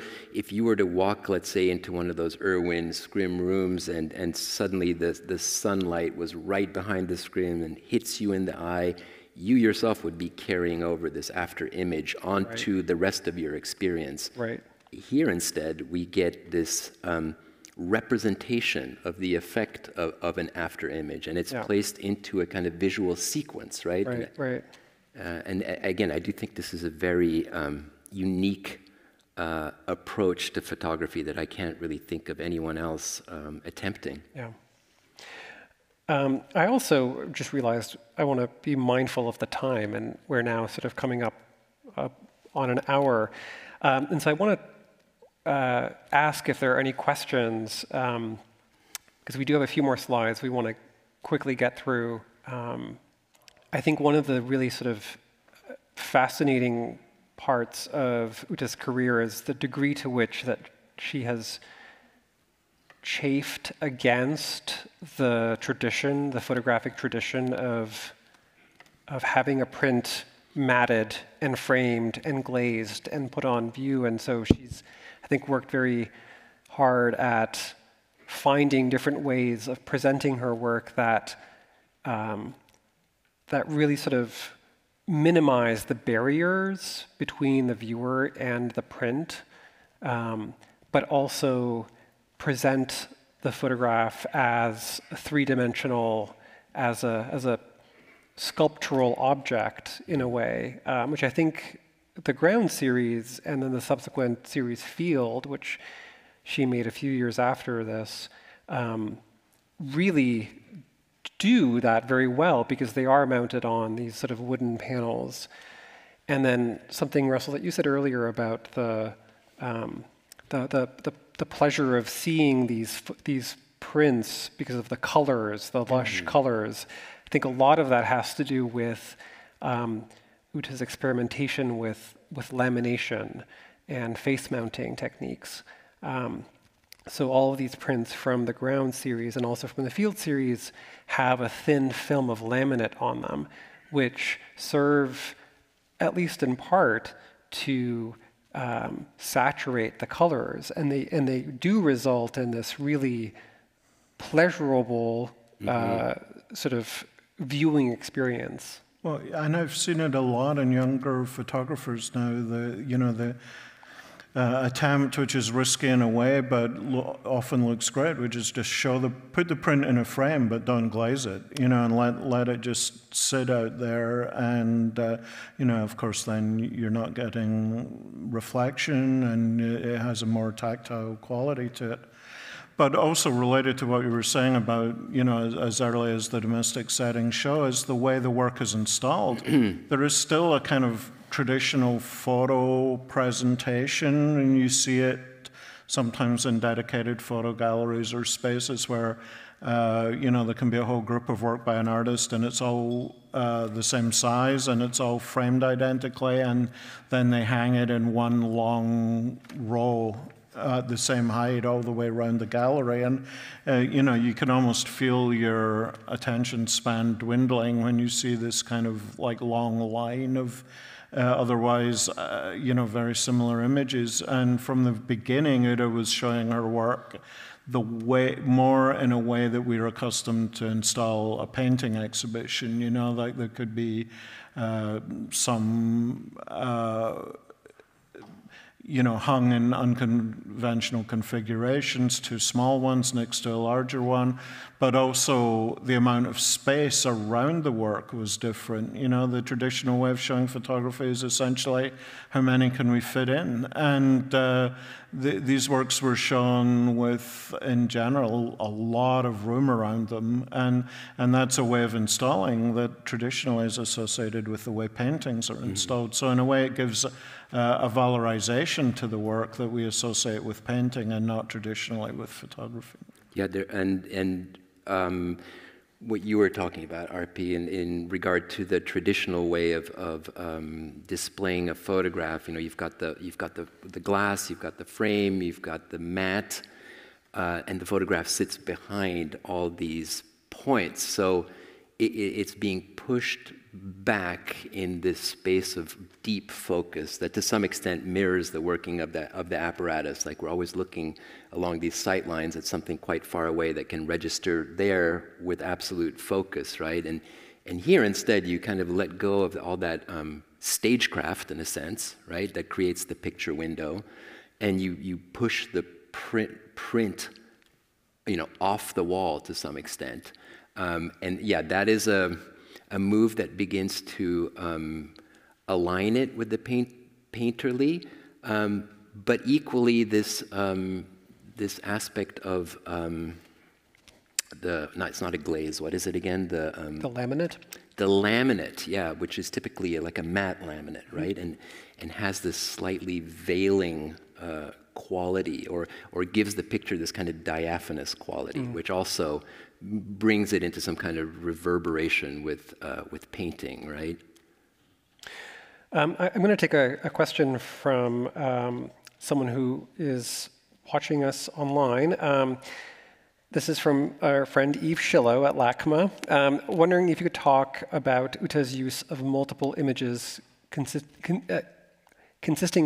to walk, let's say, into one of those Irwin scrim rooms, and suddenly the sunlight was right behind the scrim and hits you in the eye, you yourself would be carrying over this after image onto the rest of your experience. Right. Here, instead, we get this representation of the effect of an after image, and it's placed into a kind of visual sequence, right? Right. And again, I do think this is a very unique approach to photography that I can't really think of anyone else attempting. Yeah. I also just realized I want to be mindful of the time, and we're now sort of coming up on an hour. And so I want to ask if there are any questions, because we do have a few more slides we want to quickly get through. I think one of the really sort of fascinating parts of Uta's career is the degree to which that she has chafed against the tradition, the photographic tradition of having a print matted and framed and glazed and put on view. And so she's, I think, worked very hard at finding different ways of presenting her work that that really sort of minimize the barriers between the viewer and the print, but also present the photograph as three-dimensional, as a sculptural object in a way, which I think the Ground series and then the subsequent series Field, which she made a few years after this, really do that very well, because they are mounted on these sort of wooden panels. And then something, Russell, that you said earlier about the pleasure of seeing these prints because of the colors, the lush colors. I think a lot of that has to do with Uta's experimentation with lamination and face mounting techniques. So all of these prints from the Ground series and also from the Field series have a thin film of laminate on them, which serve, at least in part, to saturate the colors, and they do result in this really pleasurable sort of viewing experience. Well, and I've seen it a lot in younger photographers now. The attempt, which is risky in a way, but often looks great, which is just put the print in a frame, but don't glaze it, and let it just sit out there. And, of course, then you're not getting reflection, and it has a more tactile quality to it. But also related to what you were saying about, as early as the domestic settings show, is the way the work is installed. There is still a kind of traditional photo presentation, and you see it sometimes in dedicated photo galleries or spaces where, there can be a whole group of work by an artist, and it's all the same size, and it's all framed identically, and then they hang it in one long row the same height all the way around the gallery. And, you can almost feel your attention span dwindling when you see this kind of like long line of otherwise, very similar images. And from the beginning, Uta was showing her work more in a way that we are accustomed to install a painting exhibition, like there could be some hung in unconventional configurations, two small ones next to a larger one, but also the amount of space around the work was different. The traditional way of showing photography is essentially how many can we fit in, and these works were shown with, in general, a lot of room around them, and that's a way of installing that traditionally is associated with the way paintings are installed. So in a way, it gives a valorization to the work that we associate with painting and not traditionally with photography. Yeah, what you were talking about, RP, in regard to the traditional way of displaying a photograph. You've got the glass, you've got the frame, you've got the mat, and the photograph sits behind all these points. So it's being pushed back in this space of deep focus that to some extent mirrors the working of the apparatus. Like we're always looking along these sight lines at something quite far away that can register there with absolute focus, right? And here instead you kind of let go of all that stagecraft in a sense, right? That creates the picture window, and you push the print off the wall to some extent. And yeah, that is a move that begins to align it with the painterly, but equally this this aspect of it's not a glaze. What is it again? The laminate. The laminate, yeah, which is typically like a matte laminate, right? And has this slightly veiling quality, or gives the picture this kind of diaphanous quality, which also brings it into some kind of reverberation with painting, right? I'm going to take a question from someone who is watching us online. This is from our friend Eve Schillow at LACMA, wondering if you could talk about Uta's use of multiple images consisting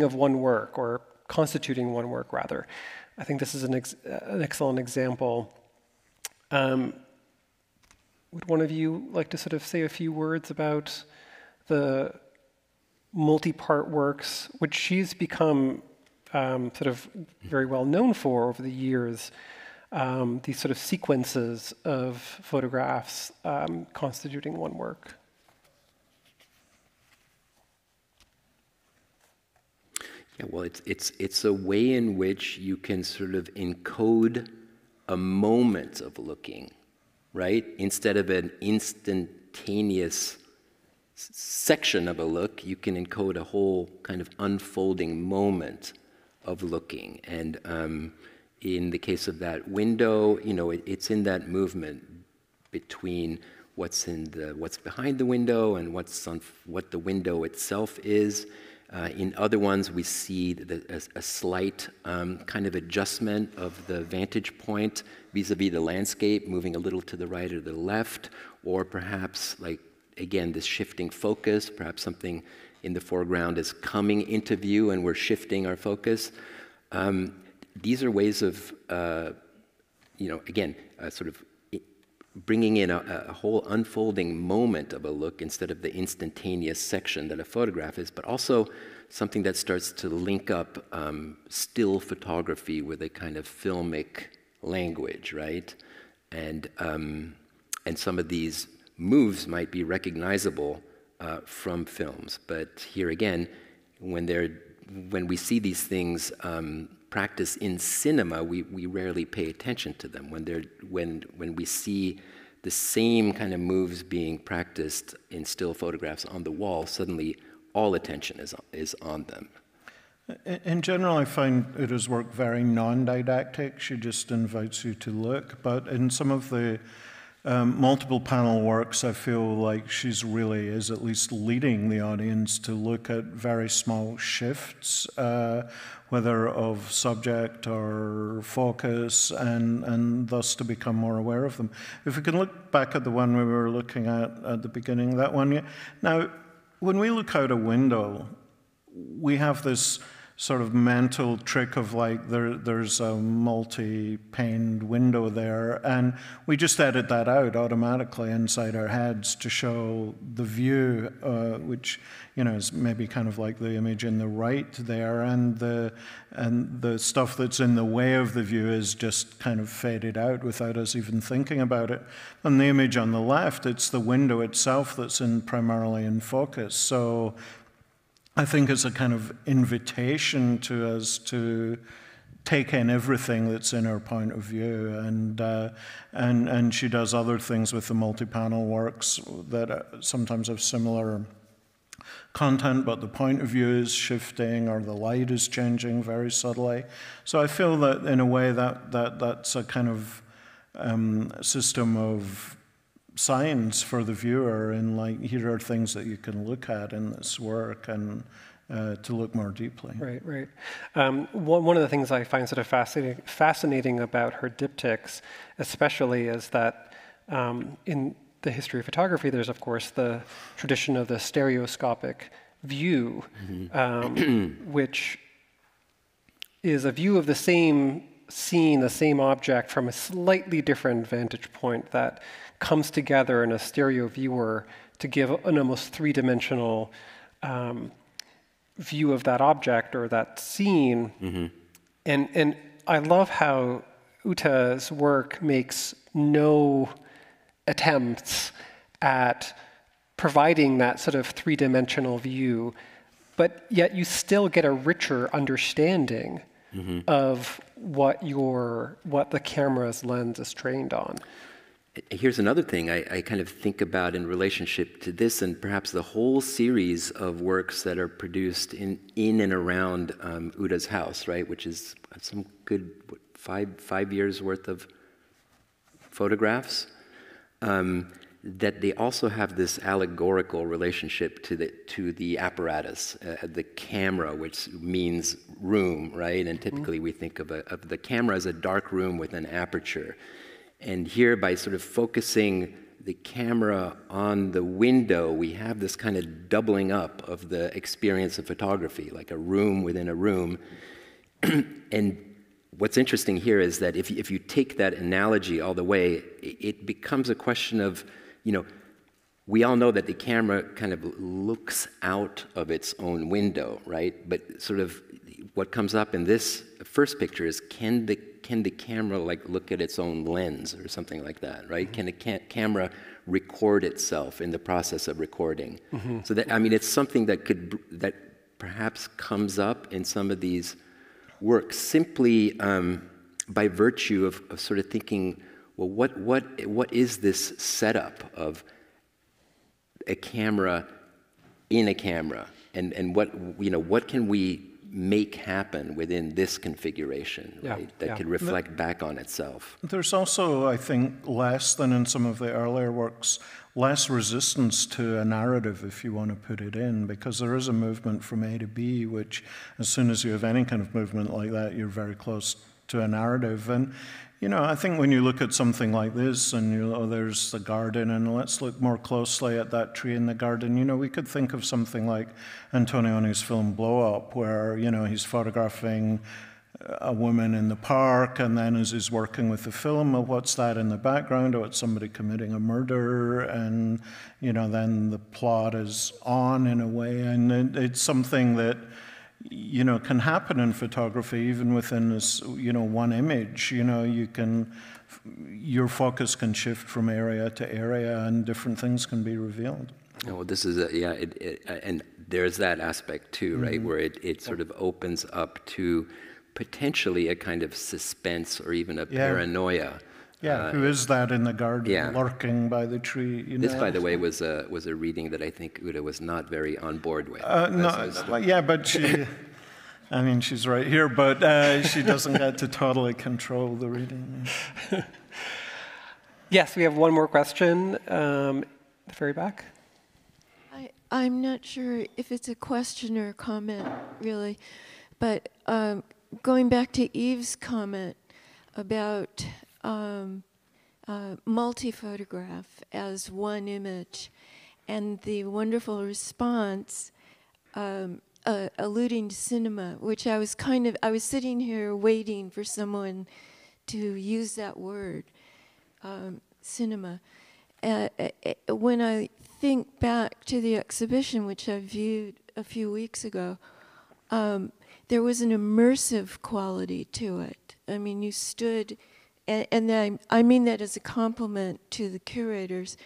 of one work, or constituting one work, rather. I think this is an excellent example. Would one of you like to sort of say a few words about the multi-part works, which she's become sort of very well known for over the years? These sort of sequences of photographs constituting one work. Yeah, well, it's a way in which you can sort of encode a moment of looking, right? Instead of an instantaneous section of a look, you can encode a whole kind of unfolding moment of looking. And in the case of that window, it's in that movement between what's behind the window and what the window itself is. In other ones, we see a slight kind of adjustment of the vantage point vis-a-vis the landscape, moving a little to the right or the left, or perhaps, like, again, this shifting focus, perhaps something in the foreground is coming into view and we're shifting our focus. These are ways of, again, sort of bringing in a whole unfolding moment of a look instead of the instantaneous section that a photograph is, but also something that starts to link up still photography with a kind of filmic language, right? And some of these moves might be recognizable from films, but here again, when we see these things practiced in cinema, we rarely pay attention to them. When we see the same kind of moves being practiced in still photographs on the wall, suddenly all attention is on them. In general, I find Uta's work very non-didactic. She just invites you to look. But in some of the multiple panel works, I feel like she's really is at least leading the audience to look at very small shifts, whether of subject or focus, and thus to become more aware of them. If we can look back at the one we were looking at the beginning, that one. Now, when we look out a window, we have this sort of mental trick of like there's a multi-paned window there, and we just edit that out automatically inside our heads to show the view, which is maybe kind of like the image in the right there, and the stuff that's in the way of the view is just kind of faded out without us even thinking about it. And the image on the left, it's the window itself that's primarily in focus. So I think it's a kind of invitation to us to take in everything that's in our point of view, and she does other things with the multi-panel works that sometimes have similar content, but the point of view is shifting or the light is changing very subtly. So I feel that in a way that's a kind of system of signs for the viewer, and like, here are things that you can look at in this work and to look more deeply. Right. One of the things I find sort of fascinating about her diptychs, especially, is that in the history of photography, there's of course the tradition of the stereoscopic view, which is a view of the same scene, the same object, from a slightly different vantage point that comes together in a stereo viewer to give an almost three-dimensional view of that object or that scene. Mm-hmm. And I love how Uta's work makes no attempts at providing that sort of three-dimensional view. but yet you still get a richer understanding of what the camera's lens is trained on. Here's another thing I kind of think about in relationship to this, and perhaps the whole series of works that are produced in and around Uta's house, right? Which is some good 5 years worth of photographs. That they also have this allegorical relationship to the apparatus, the camera, which means room, right? And typically we think of the camera as a dark room with an aperture. And here, by sort of focusing the camera on the window, we have this kind of doubling up of the experience of photography, like a room within a room. And what's interesting here is that if you take that analogy all the way, it becomes a question of, we all know that the camera kind of looks out of its own window, right? But sort of what comes up in this first picture is, can the camera look at its own lens or something like that, right? Can the camera record itself in the process of recording? So that, it's something that perhaps comes up in some of these works simply by virtue of sort of thinking, well, what is this setup of a camera in a camera, and what can we make happen within this configuration, right? That could reflect back on itself. There's also, I think, less than in some of the earlier works, less resistance to a narrative, if you want to put it in, because there is a movement from A to B, which as soon as you have any kind of movement like that, you're very close to a narrative. And I think when you look at something like this, and there's the garden, and let's look more closely at that tree in the garden, we could think of something like Antonioni's film Blow Up, where, he's photographing a woman in the park, and then as he's working with the film, well, what's that in the background? Oh, it's somebody committing a murder, and, then the plot is on in a way, and it's something that can happen in photography, even within this, one image. Your focus can shift from area to area, and different things can be revealed. Well, this is and there's that aspect too, right, where it sort of opens up to potentially a kind of suspense or even a paranoia. Yeah, who is that in the garden, lurking by the tree? This, by the way, was a reading that I think Uta was not very on board with. But she, she's right here, but she doesn't get to totally control the reading. Yes, we have one more question. The very back. I'm not sure if it's a question or a comment, really, but going back to Eve's comment about multi-photograph as one image, and the wonderful response alluding to cinema, which I was sitting here waiting for someone to use that word, cinema. When I think back to the exhibition, which I viewed a few weeks ago, there was an immersive quality to it. You stood, and I mean that as a compliment to the curators.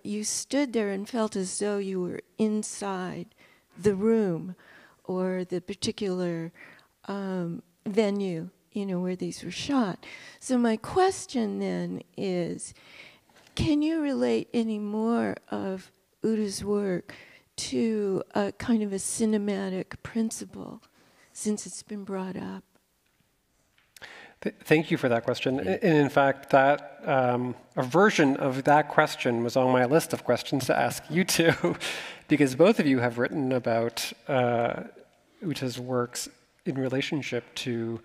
You stood there and felt as though you were inside the room or the particular venue, where these were shot. So my question then is, can you relate any more of Uta's work to a kind of a cinematic principle, since it's been brought up? Thank you for that question. And in fact, that a version of that question was on my list of questions to ask you two, because both of you have written about Uta's works in relationship to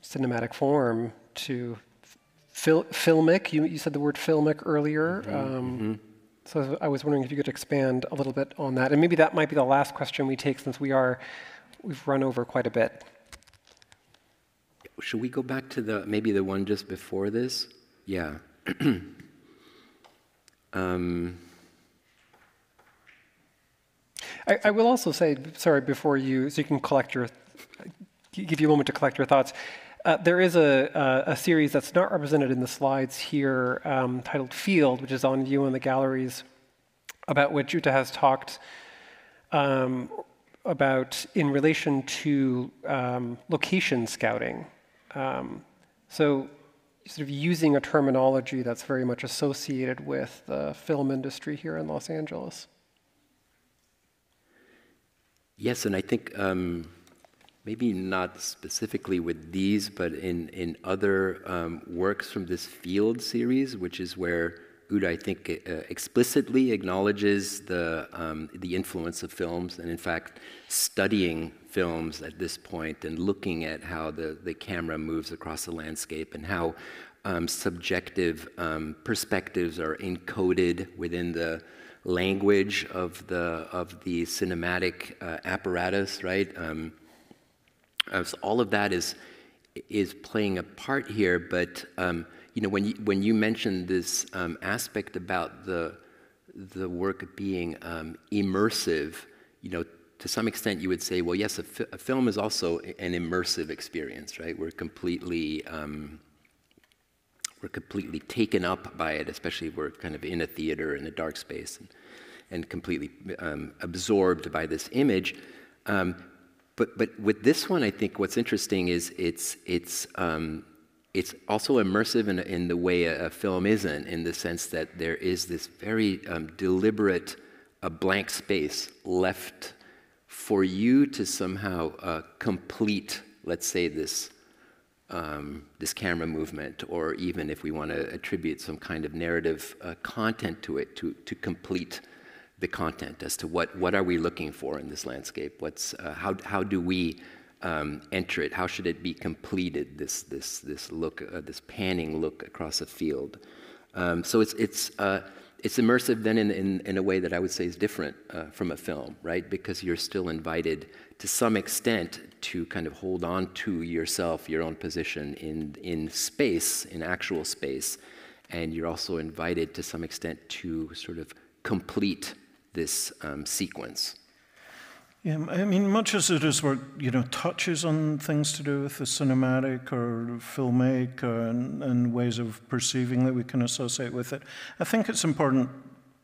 cinematic form, to filmic. You said the word filmic earlier. So I was wondering if you could expand a little bit on that. And maybe that might be the last question we take, since we've run over quite a bit. Should we go back to maybe the one just before this? Yeah. I will also say, sorry, before you, so you can give you a moment to collect your thoughts. There is a series that's not represented in the slides here, titled Field, which is on view in the galleries, about which Uta has talked about in relation to location scouting. So sort of using a terminology that's very much associated with the film industry here in Los Angeles. Yes, and I think maybe not specifically with these, but in other works from this field series, which is where Uta, I think, explicitly acknowledges the influence of films, and in fact, studying films at this point and looking at how the camera moves across the landscape and how subjective perspectives are encoded within the language of the cinematic apparatus, right? So all of that is playing a part here, but you know, when you mentioned this aspect about the work being immersive, you know, to some extent you would say, well, yes, a film is also an immersive experience, right? We're completely taken up by it, especially if we're kind of in a theater in a dark space and completely absorbed by this image. But with this one, I think what's interesting is it's also immersive in the way a film isn't, in the sense that there is this very deliberate blank space left for you to somehow complete, let's say, this camera movement, or even if we want to attribute some kind of narrative content to it, to complete the content as to what are we looking for in this landscape? How do we enter it? How should it be completed? This look, this panning look across a field. So it's immersive then in a way that I would say is different from a film, right? Because you're still invited to some extent to kind of hold on to yourself, your own position in space, in actual space, and you're also invited to some extent to sort of complete this sequence. Yeah, I mean, much as it is work, you know, touches on things to do with the cinematic or filmic and ways of perceiving that we can associate with it, I think it's important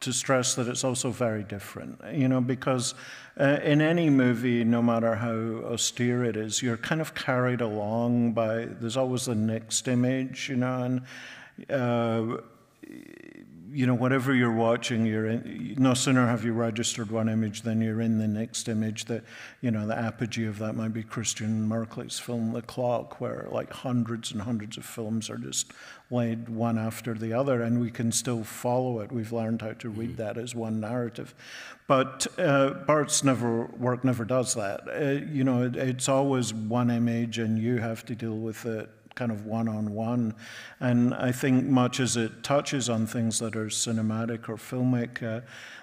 to stress that it's also very different, you know, because in any movie, no matter how austere it is, you're kind of carried along by, there's always the next image, you know, and you know, whatever you're watching, you're in, no sooner have you registered one image than you're in the next image. That, you know, the apogee of that might be Christian Marclay's film The Clock, where like hundreds and hundreds of films are just laid one after the other, and we can still follow it. We've learned how to read that as one narrative. But Barth's work never does that. You know, it's always one image, and you have to deal with it kind of one-on-one. And I think much as it touches on things that are cinematic or filmic,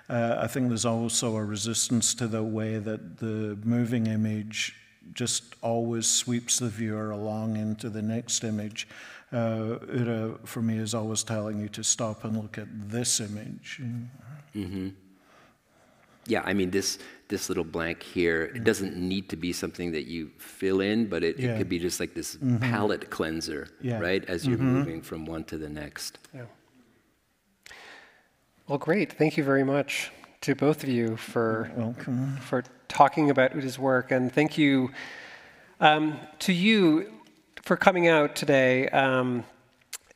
I think there's also a resistance to the way that the moving image just always sweeps the viewer along into the next image. Uta, for me, is always telling you to stop and look at this image. Mm-hmm. Yeah, I mean, this little blank here, it doesn't need to be something that you fill in, but it could be just like this palette cleanser, right, as you're moving from one to the next. Yeah. Well, great. Thank you very much to both of you for talking about Uta's work, and thank you to you for coming out today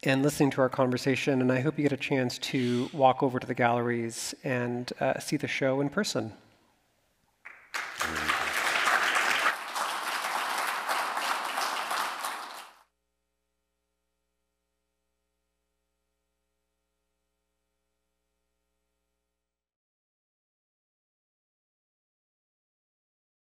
and listening to our conversation, and I hope you get a chance to walk over to the galleries and see the show in person.